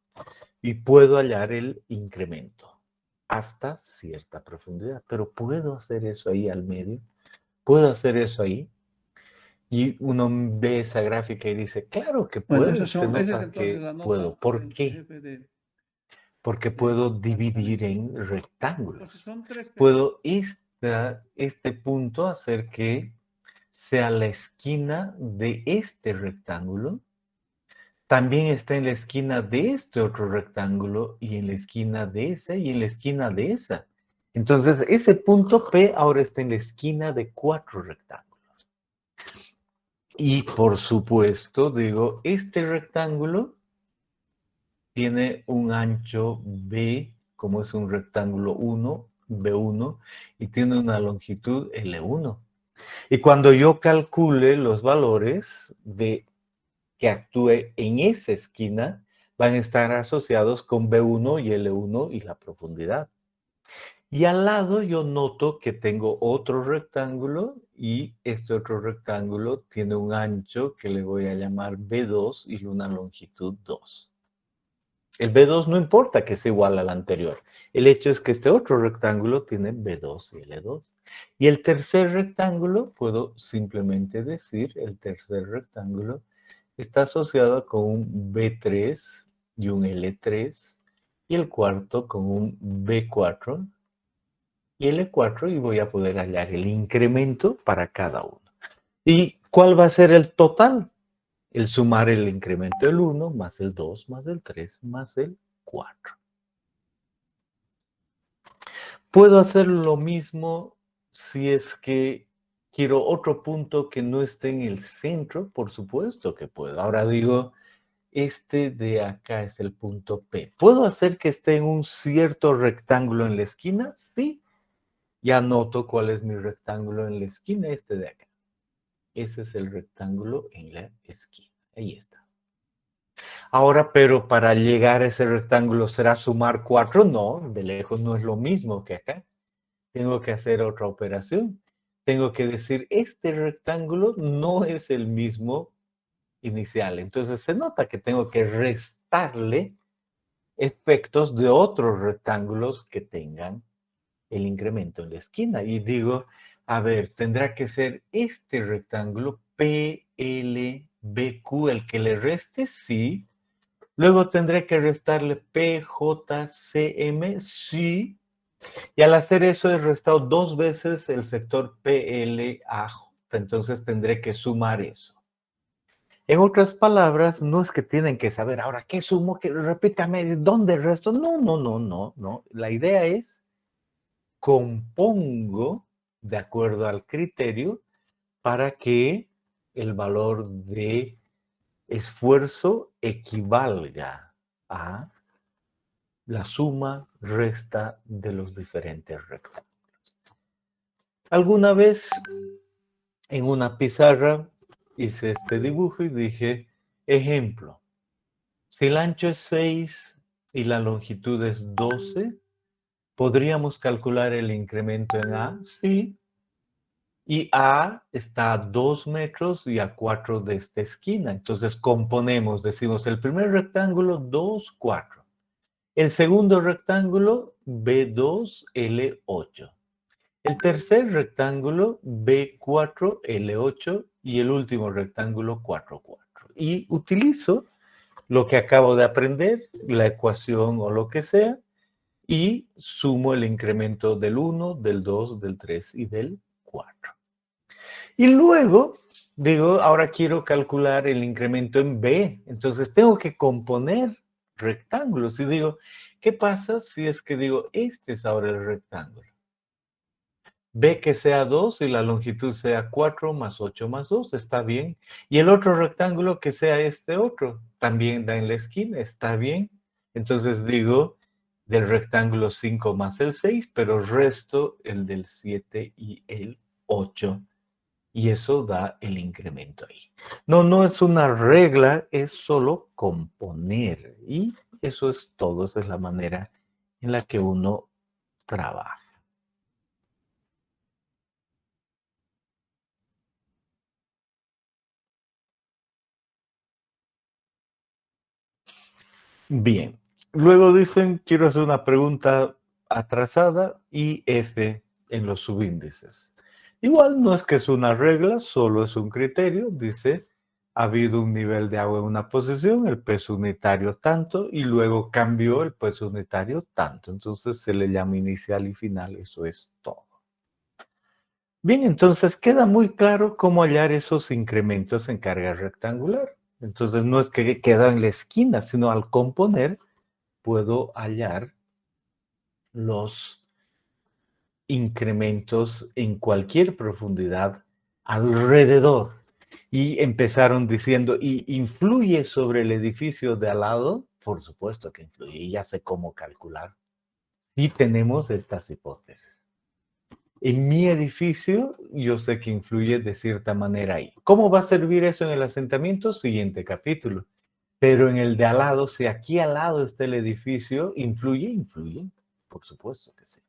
Y puedo hallar el incremento hasta cierta profundidad. Pero ¿puedo hacer eso ahí al medio? ¿Puedo hacer eso ahí? Y uno ve esa gráfica y dice, claro que Bueno, puedo, esas se son, esa es nota entonces que la nota puedo. ¿Por del qué? jefe de... Porque puedo dividir en rectángulos. Entonces son tres. Puedo este punto hacer que sea la esquina de este rectángulo. También está en la esquina de este otro rectángulo y en la esquina de esa y en la esquina de esa. Entonces, ese punto P ahora está en la esquina de 4 rectángulos. Y por supuesto, digo, este rectángulo tiene un ancho B, como es un rectángulo 1, B1, y tiene una longitud L1. Y cuando yo calcule los valores de que actúe en esa esquina, van a estar asociados con B1 y L1 y la profundidad. Y al lado yo noto que tengo otro rectángulo y este otro rectángulo tiene un ancho que le voy a llamar B2 y una longitud 2. El B2 no importa que sea igual al anterior. El hecho es que este otro rectángulo tiene B2 y L2. Y el tercer rectángulo, puedo simplemente decir, el tercer rectángulo está asociado con un B3 y un L3. Y el cuarto con un B4 y L4 y voy a poder hallar el incremento para cada uno. ¿Y cuál va a ser el total? El sumar el incremento del 1 más el 2 más el 3 más el 4. Puedo hacer lo mismo si es que quiero otro punto que no esté en el centro, por supuesto que puedo. Ahora digo, este de acá es el punto P. ¿Puedo hacer que esté en un cierto rectángulo en la esquina? Sí. Ya noto cuál es mi rectángulo en la esquina, este de acá. Ese es el rectángulo en la esquina. Ahí está. Ahora, pero para llegar a ese rectángulo, ¿será sumar 4? No, de lejos no es lo mismo que acá. Tengo que hacer otra operación. Tengo que decir, este rectángulo no es el mismo inicial. Entonces se nota que tengo que restarle efectos de otros rectángulos que tengan el incremento en la esquina. Y digo, a ver, tendrá que ser este rectángulo PLBQ el que le reste, sí. Luego tendré que restarle PJCM, sí. Y al hacer eso he restado 2 veces el sector PLAJ. Entonces tendré que sumar eso. En otras palabras, no es que tienen que saber ahora qué sumo, que repítame, ¿dónde resto? No, no, no, no, no. La idea es compongo de acuerdo al criterio para que el valor de esfuerzo equivalga a la suma resta de los diferentes rectángulos. Alguna vez en una pizarra hice este dibujo y dije, ejemplo, si el ancho es 6 y la longitud es 12, ¿podríamos calcular el incremento en A? Sí. Y A está a 2 metros y a 4 de esta esquina. Entonces componemos, decimos el primer rectángulo 2, 4. El segundo rectángulo, B2L8. El tercer rectángulo, B4L8. Y el último rectángulo, 4,4. Y utilizo lo que acabo de aprender, la ecuación o lo que sea, y sumo el incremento del 1, del 2, del 3 y del 4. Y luego digo, ahora quiero calcular el incremento en B. Entonces tengo que componer rectángulos. Y digo, ¿qué pasa si es que digo, este es ahora el rectángulo? B que sea 2 y la longitud sea 4 más 8 más 2, está bien. Y el otro rectángulo que sea este otro, también da en la esquina, está bien. Entonces digo, del rectángulo 5 más el 6, pero resto el del 7 y el 8. Y eso da el incremento ahí. No es una regla, es solo componer. Y eso es todo, esa es la manera en la que uno trabaja. Bien. Luego dicen, quiero hacer una pregunta atrasada y F en los subíndices. Igual no es que es una regla, solo es un criterio. Dice, ha habido un nivel de agua en una posición, el peso unitario tanto, y luego cambió el peso unitario tanto. Entonces se le llama inicial y final, eso es todo. Bien, entonces queda muy claro cómo hallar esos incrementos en carga rectangular. Entonces no es que queda en la esquina, sino al componer puedo hallar los incrementos en cualquier profundidad alrededor. Y empezaron diciendo, ¿y influye sobre el edificio de al lado? Por supuesto que influye, y ya sé cómo calcular. Y tenemos estas hipótesis. En mi edificio, yo sé que influye de cierta manera ahí. ¿Cómo va a servir eso en el asentamiento? Siguiente capítulo. Pero en el de al lado, si aquí al lado está el edificio, ¿influye? Influye. Por supuesto que sí.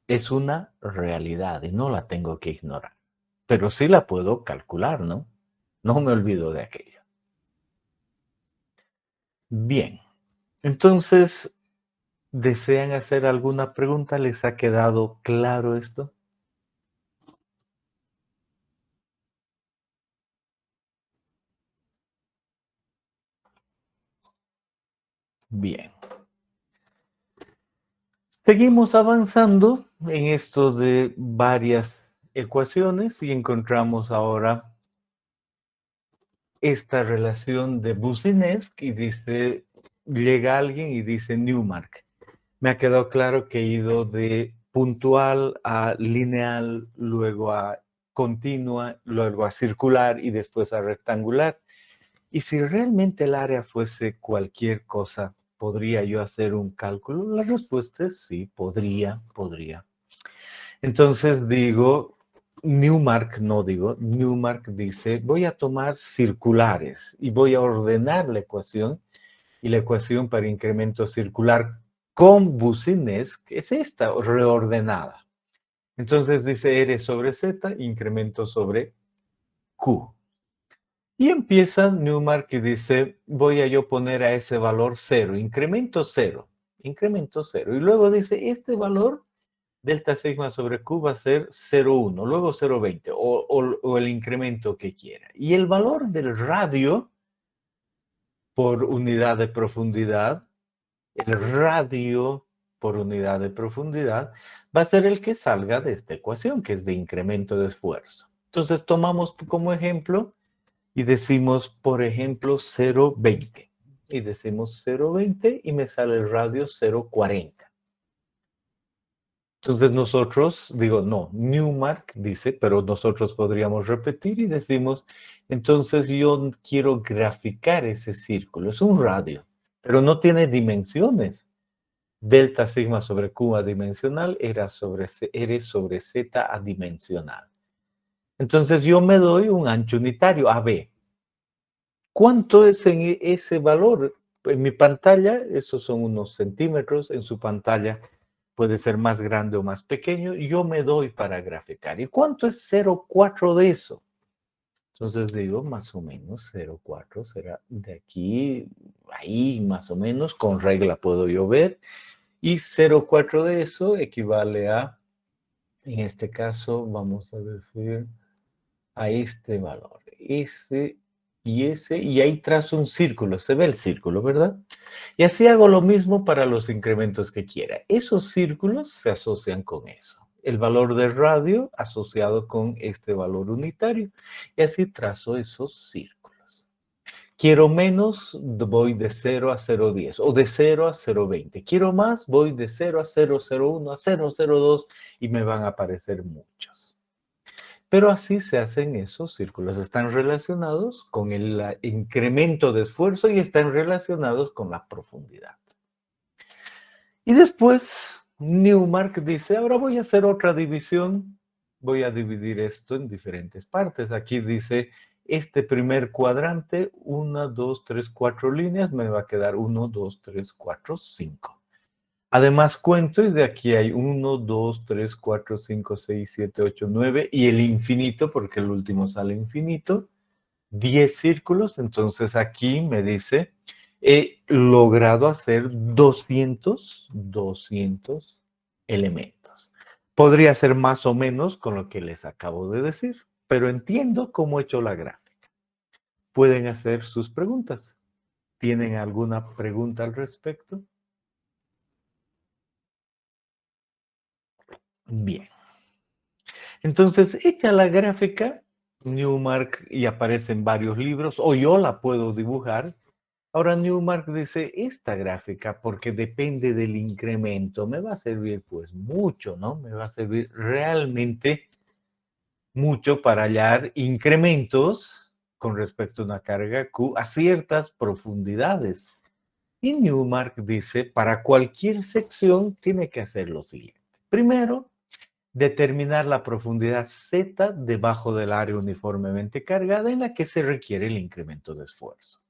Es una realidad y no la tengo que ignorar. Pero sí la puedo calcular, ¿no? No me olvido de aquello. Bien. Entonces, ¿desean hacer alguna pregunta? ¿Les ha quedado claro esto? Bien. Seguimos avanzando en esto de varias ecuaciones y encontramos ahora esta relación de Boussinesq y dice, llega alguien y dice Newmark. Me ha quedado claro que he ido de puntual a lineal, luego a continua, luego a circular y después a rectangular. Y si realmente el área fuese cualquier cosa, ¿podría yo hacer un cálculo? La respuesta es sí, podría. Entonces digo, Newmark dice, voy a tomar circulares y voy a ordenar la ecuación. Y la ecuación para incremento circular con Boussinesq es esta, reordenada. Entonces dice R sobre Z, incremento sobre Q. Y empieza Newmark y dice, voy a yo poner a ese valor 0, incremento 0. Y luego dice, este valor, delta sigma sobre Q va a ser 0,1, luego 0,20 o el incremento que quiera. Y el valor del radio por unidad de profundidad, el radio por unidad de profundidad, va a ser el que salga de esta ecuación, que es de incremento de esfuerzo. Entonces tomamos como ejemplo y decimos, por ejemplo, 0,20. Y decimos 0,20 y me sale el radio 0,40. Entonces nosotros, Newmark dice, pero nosotros podríamos repetir y decimos, entonces yo quiero graficar ese círculo. Es un radio, pero no tiene dimensiones. Delta sigma sobre Q adimensional, R sobre Z adimensional. Entonces yo me doy un ancho unitario, AB. ¿Cuánto es en ese valor? En mi pantalla, esos son unos centímetros. En su pantalla puede ser más grande o más pequeño. Yo me doy para graficar. ¿Y cuánto es 0,4 de eso? Entonces digo, más o menos 0,4 será de aquí ahí más o menos, con regla puedo yo ver, y 0,4 de eso equivale a, en este caso, vamos a decir, a este valor, ese y ese, y ahí trazo un círculo, se ve el círculo, ¿verdad? Y así hago lo mismo para los incrementos que quiera. Esos círculos se asocian con eso. El valor de radio asociado con este valor unitario. Y así trazo esos círculos. Quiero menos, voy de 0 a 0,10 o de 0 a 0,20. Quiero más, voy de 0 a 0,01 a 0,02 y me van a aparecer muchos. Pero así se hacen esos círculos. Están relacionados con el incremento de esfuerzo y están relacionados con la profundidad. Y después Newmark dice, ahora voy a hacer otra división. Voy a dividir esto en diferentes partes. Aquí dice, este primer cuadrante, 1, 2, 3, 4 líneas, me va a quedar 1, 2, 3, 4, 5. Además cuento y de aquí hay 1, 2, 3, 4, 5, 6, 7, 8, 9 y el infinito, porque el último sale infinito, 10 círculos. Entonces aquí me dice, he logrado hacer 200 elementos. Podría ser más o menos con lo que les acabo de decir, pero entiendo cómo he hecho la gráfica. Pueden hacer sus preguntas. ¿Tienen alguna pregunta al respecto? Bien. Entonces, hecha la gráfica, Newmark, y aparece en varios libros, o yo la puedo dibujar. Ahora Newmark dice, esta gráfica, porque depende del incremento, me va a servir pues mucho, ¿no? Me va a servir realmente mucho para hallar incrementos con respecto a una carga Q a ciertas profundidades. Y Newmark dice, para cualquier sección tiene que hacer lo siguiente. Primero, determinar la profundidad Z debajo del área uniformemente cargada en la que se requiere el incremento de esfuerzo.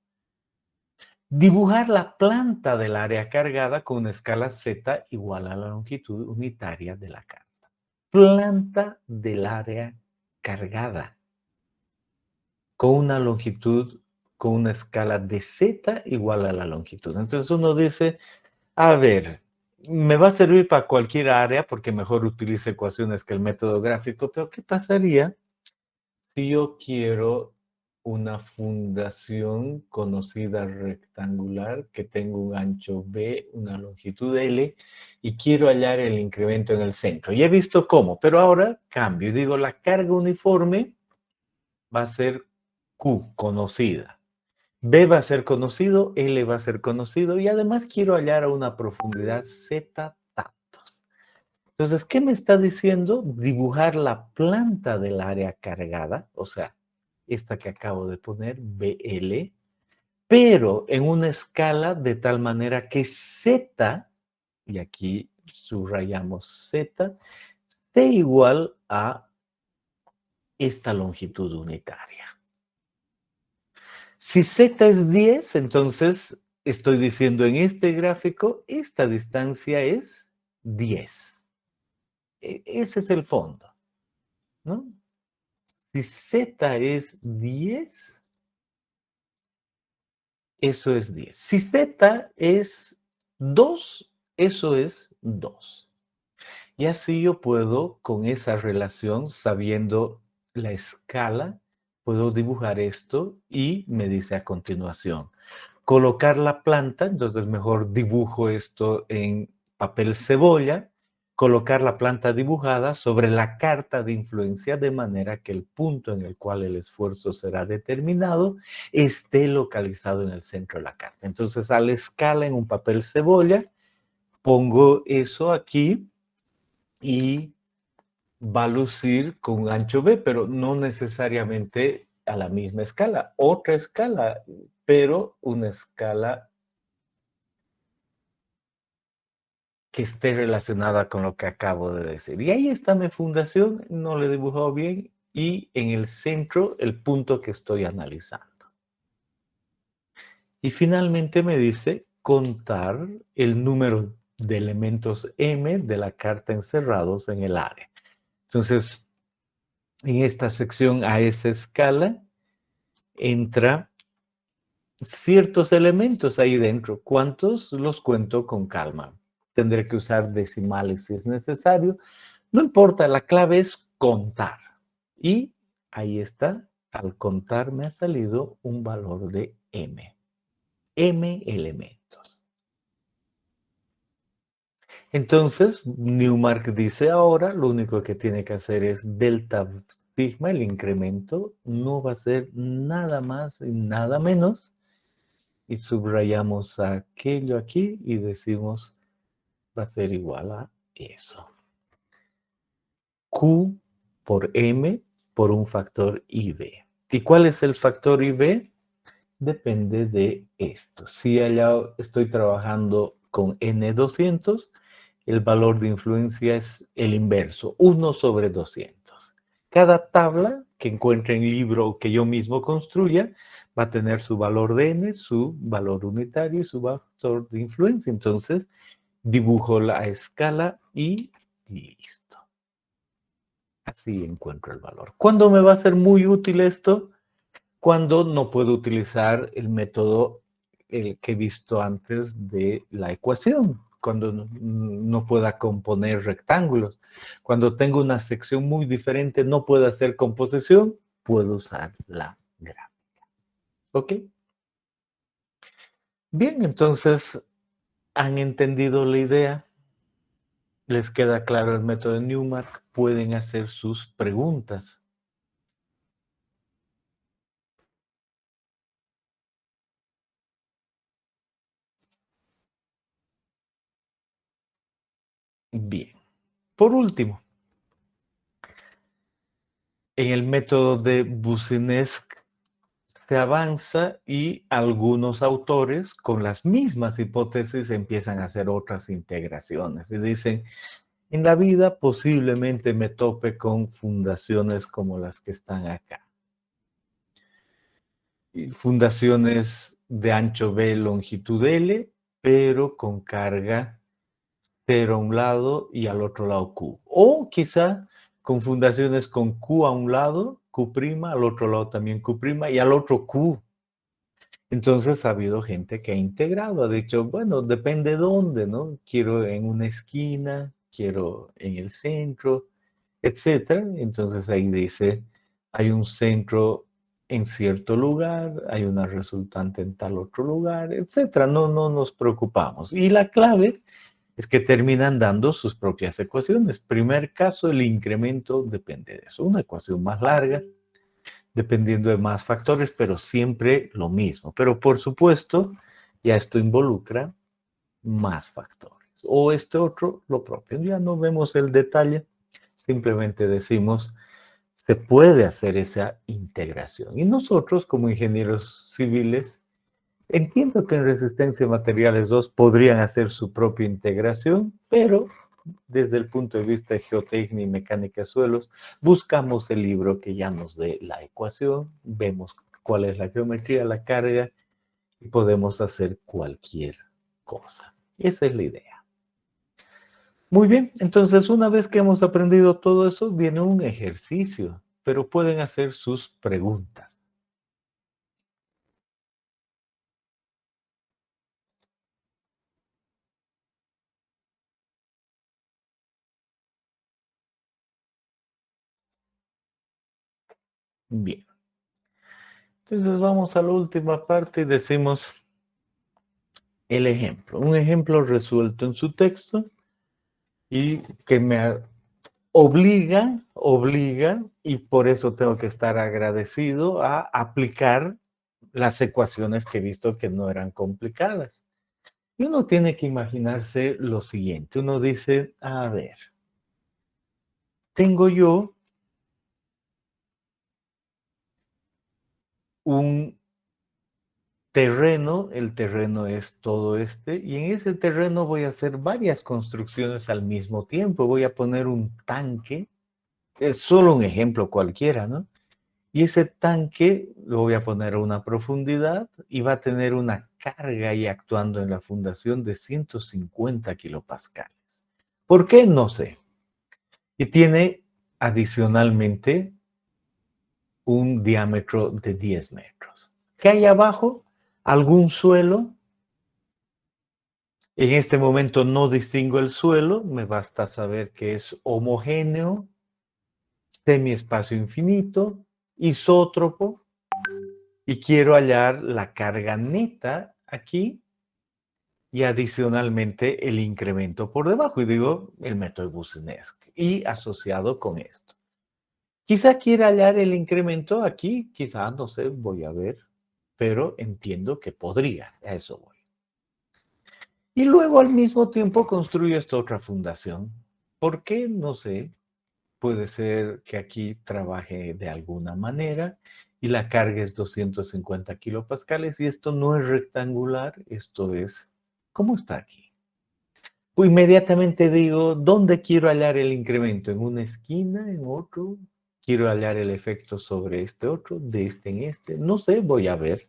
Dibujar la planta del área cargada con una escala Z igual a la longitud unitaria de la carta. Planta del área cargada con una longitud, con una escala de Z igual a la longitud. Entonces uno dice, a ver, me va a servir para cualquier área porque mejor utiliza ecuaciones que el método gráfico, pero ¿qué pasaría si yo quiero una fundación conocida rectangular que tenga un ancho B, una longitud L y quiero hallar el incremento en el centro? Ya he visto cómo, pero ahora cambio y digo la carga uniforme va a ser Q, conocida. B va a ser conocido, L va a ser conocido y además quiero hallar a una profundidad Z tantos. Entonces, ¿qué me está diciendo? Dibujar la planta del área cargada, o sea, esta que acabo de poner, BL, pero en una escala de tal manera que Z, y aquí subrayamos Z, sea igual a esta longitud unitaria. Si Z es 10, entonces estoy diciendo en este gráfico, esta distancia es 10. Ese es el fondo, ¿no? Si Z es 10, eso es 10. Si Z es 2, eso es 2. Y así yo puedo, con esa relación, sabiendo la escala, puedo dibujar esto y me dice a continuación, colocar la planta, entonces mejor dibujo esto en papel cebolla, colocar la planta dibujada sobre la carta de influencia de manera que el punto en el cual el esfuerzo será determinado esté localizado en el centro de la carta. Entonces a la escala en un papel cebolla, pongo eso aquí y va a lucir con un ancho B, pero no necesariamente a la misma escala, otra escala, pero una escala que esté relacionada con lo que acabo de decir. Y ahí está mi fundación, no lo he dibujado bien, y en el centro el punto que estoy analizando. Y finalmente me dice contar el número de elementos M de la carta encerrados en el área. Entonces, en esta sección a esa escala entra ciertos elementos ahí dentro. ¿Cuántos? Los cuento con calma. Tendré que usar decimales si es necesario. No importa, la clave es contar. Y ahí está, al contar me ha salido un valor de m. M elementos. Entonces, Newmark dice ahora, lo único que tiene que hacer es delta sigma, el incremento, no va a ser nada más y nada menos. Y subrayamos aquello aquí y decimos, va a ser igual a eso. Q por M por un factor IB. ¿Y cuál es el factor IB? Depende de esto. Si allá estoy trabajando con N200, el valor de influencia es el inverso, 1 sobre 200. Cada tabla que encuentre en libro o que yo mismo construya va a tener su valor de N, su valor unitario y su factor de influencia. Entonces, dibujo la escala y listo. Así encuentro el valor. ¿Cuándo me va a ser muy útil esto? Cuando no puedo utilizar el método que he visto antes de la ecuación, cuando no pueda componer rectángulos. Cuando tengo una sección muy diferente, no puedo hacer composición, puedo usar la gráfica. ¿Ok? Bien, entonces, ¿han entendido la idea? ¿Les queda claro el método de Newmark? Pueden hacer sus preguntas. Bien. Por último, en el método de Boussinesq se avanza y algunos autores con las mismas hipótesis empiezan a hacer otras integraciones y dicen, en la vida posiblemente me tope con fundaciones como las que están acá. Y fundaciones de ancho B, longitud L, pero con carga 0 a un lado y al otro lado Q. O quizá con fundaciones con Q a un lado, Q', al otro lado también Q' y al otro Q. Entonces ha habido gente que ha integrado, ha dicho, bueno, depende de dónde, ¿no? Quiero en una esquina, quiero en el centro, etcétera. Entonces ahí dice, hay un centro en cierto lugar, hay una resultante en tal otro lugar, etcétera. No nos preocupamos. Y la clave es que terminan dando sus propias ecuaciones. Primer caso, el incremento depende de eso. Una ecuación más larga, dependiendo de más factores, pero siempre lo mismo. Pero por supuesto, ya esto involucra más factores. O este otro, lo propio. Ya no vemos el detalle, simplemente decimos, se puede hacer esa integración. Y nosotros, como ingenieros civiles, entiendo que en resistencia a materiales 2 podrían hacer su propia integración, pero desde el punto de vista de geotecnia y mecánica de suelos, buscamos el libro que ya nos dé la ecuación, vemos cuál es la geometría, la carga, y podemos hacer cualquier cosa. Esa es la idea. Muy bien, entonces una vez que hemos aprendido todo eso, viene un ejercicio, pero pueden hacer sus preguntas. Bien. Entonces vamos a la última parte y decimos el ejemplo. Un ejemplo resuelto en su texto y que me obliga, y por eso tengo que estar agradecido a aplicar las ecuaciones que he visto que no eran complicadas. Y uno tiene que imaginarse lo siguiente. Uno dice, a ver, tengo yo un terreno, el terreno es todo este, y en ese terreno voy a hacer varias construcciones al mismo tiempo. Voy a poner un tanque, es solo un ejemplo cualquiera, ¿no? Y ese tanque lo voy a poner a una profundidad y va a tener una carga ahí actuando en la fundación de 150 kilopascales. ¿Por qué? No sé. Y tiene adicionalmente un diámetro de 10 metros. ¿Qué hay abajo? algún suelo. En este momento no distingo el suelo, me basta saber que es homogéneo, semiespacio infinito, isótropo, y quiero hallar la carga neta aquí y adicionalmente el incremento por debajo. Y digo el método Boussinesq y asociado con esto. Quizá quiera hallar el incremento aquí, quizá, no sé, voy a ver, pero entiendo que podría, a eso voy. Y luego al mismo tiempo construyo esta otra fundación. ¿Por qué? No sé. Puede ser que aquí trabaje de alguna manera y la carga es 250 kilopascales y esto no es rectangular, esto es, ¿cómo está aquí? Pues inmediatamente digo, ¿dónde quiero hallar el incremento? ¿En una esquina? ¿En otro? ¿Quiero hallar el efecto sobre este otro? ¿De este en este? No sé, voy a ver.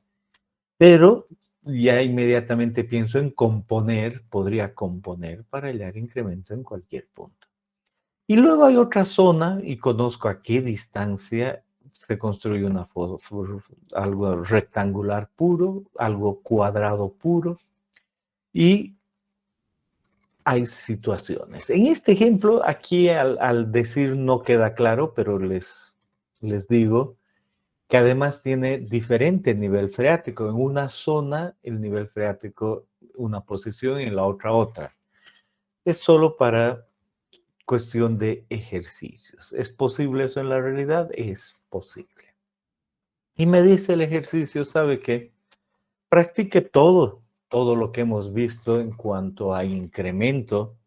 Pero ya inmediatamente pienso en componer, podría componer para hallar incremento en cualquier punto. Y luego hay otra zona, y conozco a qué distancia se construye algo rectangular puro, algo cuadrado puro, y hay situaciones. En este ejemplo, aquí al decir no queda claro, pero les digo que además tiene diferente nivel freático. En una zona, el nivel freático, una posición, y en la otra. Es solo para cuestión de ejercicios. ¿Es posible eso en la realidad? Es posible. Y me dice el ejercicio, ¿sabe qué? Practique todo lo que hemos visto en cuanto a incremento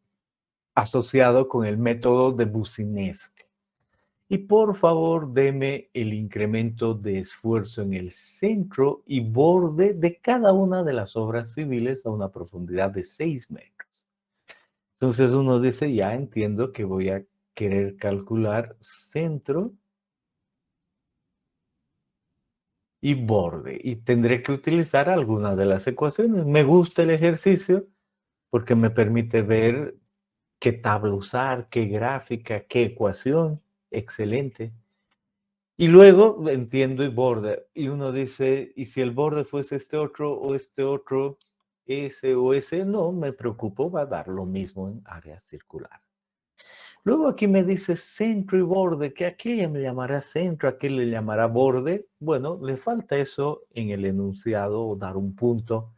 asociado con el método de Boussinesq. Y por favor, deme el incremento de esfuerzo en el centro y borde de cada una de las obras civiles a una profundidad de 6 metros. Entonces uno dice, ya entiendo que voy a querer calcular centro y borde y tendré que utilizar alguna de las ecuaciones. Me gusta el ejercicio porque me permite ver qué tabla usar, qué gráfica, qué ecuación. Excelente. Y luego entiendo y borde. Y uno dice, ¿y si el borde fuese este otro o este otro, ese o ese? No, me preocupo, va a dar lo mismo en área circular. Luego aquí me dice centro y borde, que aquí le llamará centro, aquí le llamará borde. Bueno, le falta eso en el enunciado o dar un punto.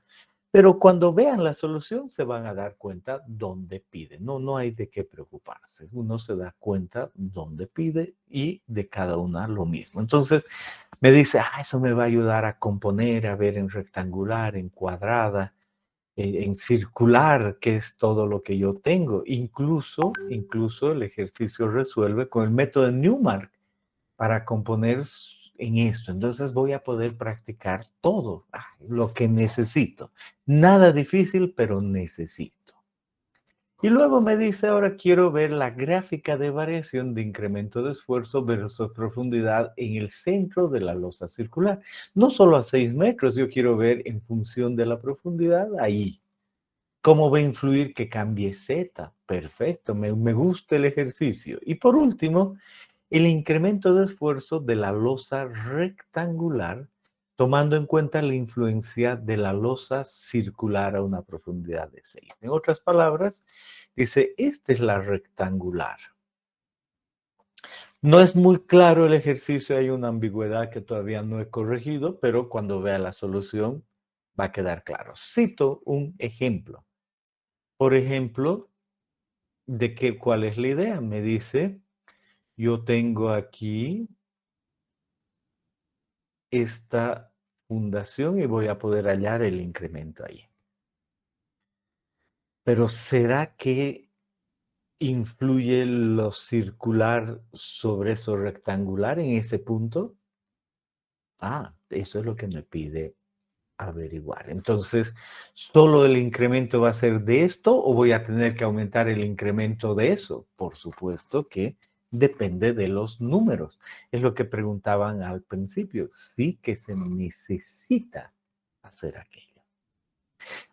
Pero cuando vean la solución se van a dar cuenta dónde pide. No hay de qué preocuparse. Uno se da cuenta dónde pide y de cada una lo mismo. Entonces me dice, eso me va a ayudar a componer, a ver en rectangular, en cuadrada, en circular, que es todo lo que yo tengo. Incluso el ejercicio resuelve con el método de Newmark para componer en esto. Entonces voy a poder practicar todo lo que necesito. Nada difícil, pero necesito. Y luego me dice, ahora quiero ver la gráfica de variación de incremento de esfuerzo versus profundidad en el centro de la losa circular. No solo a 6 metros, yo quiero ver en función de la profundidad ahí. ¿Cómo va a influir que cambie Z? Perfecto, me gusta el ejercicio. Y por último, el incremento de esfuerzo de la losa rectangular, tomando en cuenta la influencia de la losa circular a una profundidad de 6. En otras palabras, dice, esta es la rectangular. No es muy claro el ejercicio, hay una ambigüedad que todavía no he corregido, pero cuando vea la solución va a quedar claro. Cito un ejemplo. Por ejemplo, ¿cuál es la idea? Me dice, yo tengo aquí esta fundación y voy a poder hallar el incremento ahí. Pero ¿será que influye lo circular sobre eso rectangular en ese punto? Eso es lo que me pide averiguar. Entonces, ¿solo el incremento va a ser de esto o voy a tener que aumentar el incremento de eso? Por supuesto que depende de los números. Es lo que preguntaban al principio. Sí que se necesita hacer aquello.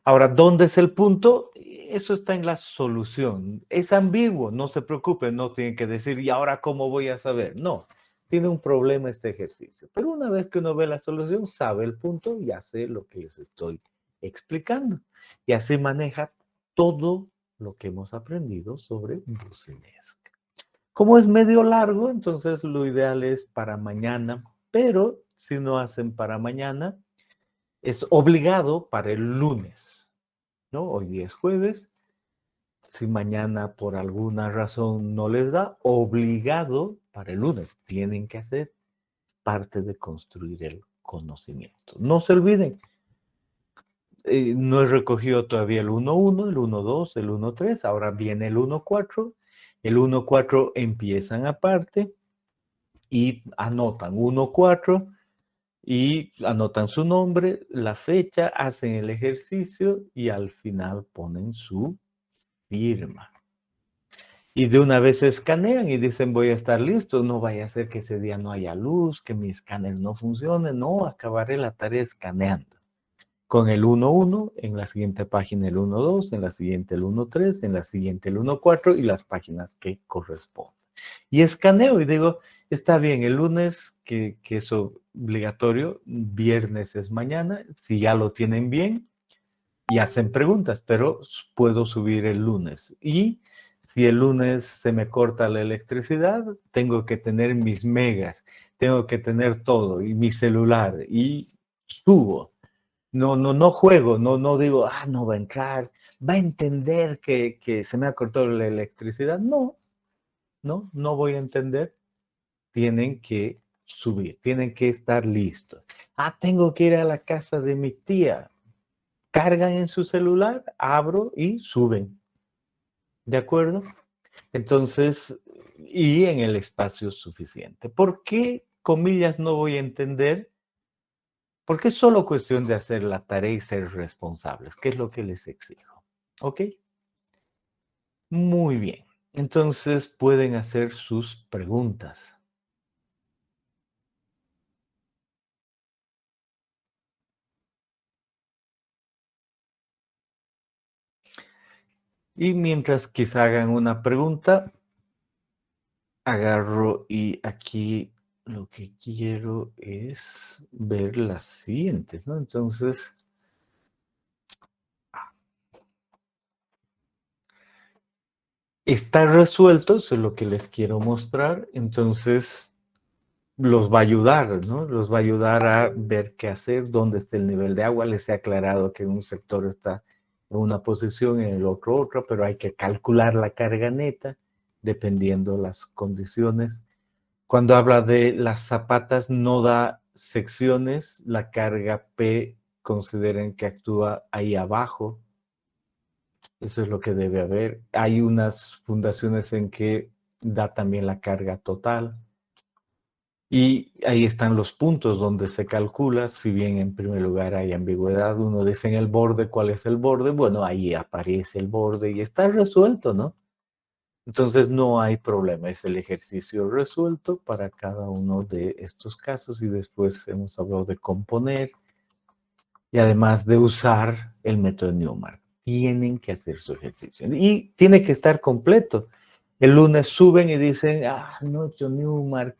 Ahora, ¿dónde es el punto? Eso está en la solución. Es ambiguo, no se preocupe, no tienen que decir, ¿y ahora cómo voy a saber? No, tiene un problema este ejercicio. Pero una vez que uno ve la solución, sabe el punto y hace lo que les estoy explicando. Y así maneja todo lo que hemos aprendido sobre Brusenesque. Como es medio largo, entonces lo ideal es para mañana, pero si no hacen para mañana, es obligado para el lunes, ¿no? Hoy día es jueves. Si mañana por alguna razón no les da, obligado para el lunes. Tienen que hacer parte de construir el conocimiento. No se olviden, no he recogido todavía el 1.1, el 1.2, el 1.3, ahora viene el 1.4. El 1.4 empiezan aparte y anotan 1.4 y anotan su nombre, la fecha, hacen el ejercicio y al final ponen su firma. Y de una vez se escanean y dicen voy a estar listo, no vaya a ser que ese día no haya luz, que mi escáner no funcione, no, acabaré la tarea escaneando. Con el 1.1, en la siguiente página el 1.2, en la siguiente el 1.3, en la siguiente el 1.4 y las páginas que corresponden. Y escaneo y digo, está bien, el lunes que es obligatorio, viernes es mañana, si ya lo tienen bien y hacen preguntas, pero puedo subir el lunes. Y si el lunes se me corta la electricidad, tengo que tener mis megas, tengo que tener todo y mi celular y subo. No juego, no digo, no va a entrar, va a entender que se me ha cortado la electricidad. No voy a entender. Tienen que subir, tienen que estar listos. Tengo que ir a la casa de mi tía. Cargan en su celular, abro y suben. ¿De acuerdo? Entonces, y en el espacio suficiente. ¿Por qué, comillas, no voy a entender? Porque es solo cuestión de hacer la tarea y ser responsables, que es lo que les exijo. ¿Ok? Muy bien. Entonces pueden hacer sus preguntas. Y mientras quizá hagan una pregunta, agarro y aquí lo que quiero es ver las siguientes, ¿no? Entonces, está resuelto, eso es lo que les quiero mostrar, entonces los va a ayudar, ¿no? Los va a ayudar a ver qué hacer, dónde está el nivel de agua. Les he aclarado que en un sector está en una posición, en el otro otra, pero hay que calcular la carga neta dependiendo las condiciones. Cuando habla de las zapatas no da secciones, la carga P consideren que actúa ahí abajo. Eso es lo que debe haber. Hay unas fundaciones en que da también la carga total. Y ahí están los puntos donde se calcula, si bien en primer lugar hay ambigüedad, uno dice en el borde cuál es el borde, bueno, ahí aparece el borde y está resuelto, ¿no? Entonces no hay problema, es el ejercicio resuelto para cada uno de estos casos y después hemos hablado de componer y además de usar el método Newmark. Tienen que hacer su ejercicio y tiene que estar completo. El lunes suben y dicen, no he hecho Newmark,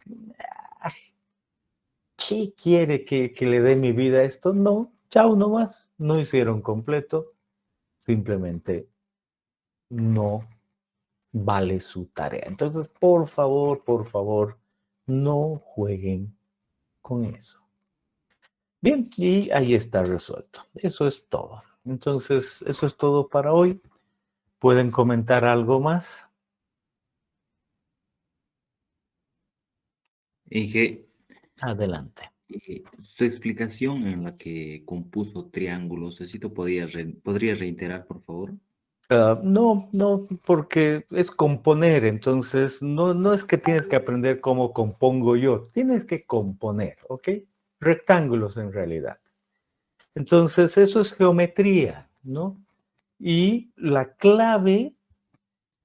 ¿qué quiere que le dé mi vida a esto? No, chao nomás, no hicieron completo, simplemente no vale su tarea. Entonces, por favor, no jueguen con eso. Bien, y ahí está resuelto. Eso es todo. Entonces, eso es todo para hoy. ¿Pueden comentar algo más? Inge, Adelante. su explicación en la que compuso triángulos, ¿necesito podría reiterar, por favor? No, porque es componer, entonces no es que tienes que aprender cómo compongo yo, tienes que componer, ¿ok? Rectángulos en realidad. Entonces eso es geometría, ¿no? Y la clave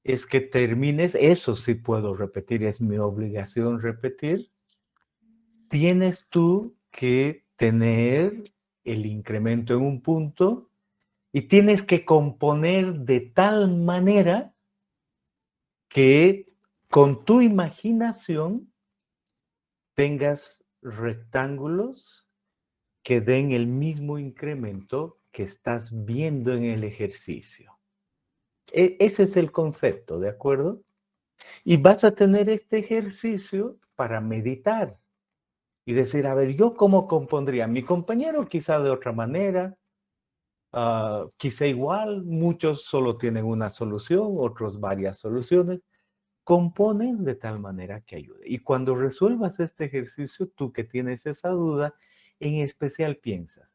es que termines, eso sí puedo repetir, es mi obligación repetir, tienes tú que tener el incremento en un punto y tienes que componer de tal manera que con tu imaginación tengas rectángulos que den el mismo incremento que estás viendo en el ejercicio. Ese es el concepto, ¿de acuerdo? Y vas a tener este ejercicio para meditar y decir, a ver, ¿yo cómo compondría? Mi compañero quizá de otra manera, quizá igual, muchos solo tienen una solución, otros varias soluciones. Compones de tal manera que ayude. Y cuando resuelvas este ejercicio, tú que tienes esa duda, en especial piensas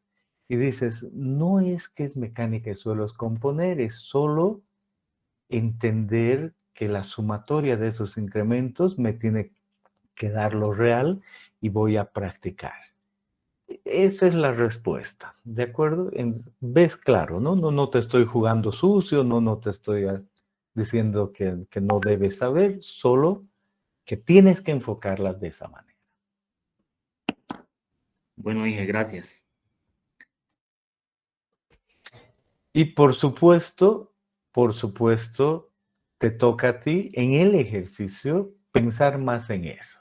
y dices, no es que es mecánica de suelos componer, es solo entender que la sumatoria de esos incrementos me tiene que dar lo real y voy a practicar. Esa es la respuesta, ¿de acuerdo? Ves claro, ¿no? No te estoy jugando sucio, no te estoy diciendo que no debes saber, solo que tienes que enfocarlas de esa manera. Bueno, Inge, gracias. Y por supuesto, te toca a ti en el ejercicio pensar más en eso.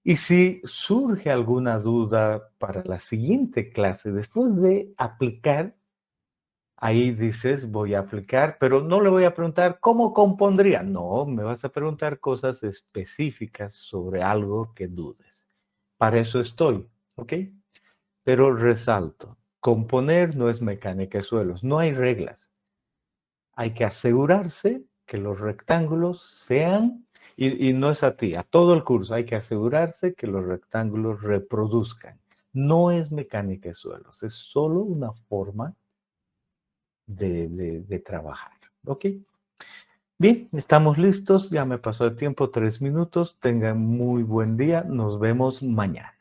Y si surge alguna duda para la siguiente clase, después de aplicar, ahí dices, voy a aplicar, pero no le voy a preguntar cómo compondría. No, me vas a preguntar cosas específicas sobre algo que dudes. Para eso estoy, ¿ok? Pero resalto, componer no es mecánica de suelos, no hay reglas. Hay que asegurarse que los rectángulos sean, y no es a ti, a todo el curso, hay que asegurarse que los rectángulos reproduzcan. No es mecánica de suelos, es solo una forma de trabajar. ¿Ok? Bien, estamos listos. Ya me pasó el tiempo, 3 minutos. Tengan muy buen día. Nos vemos mañana.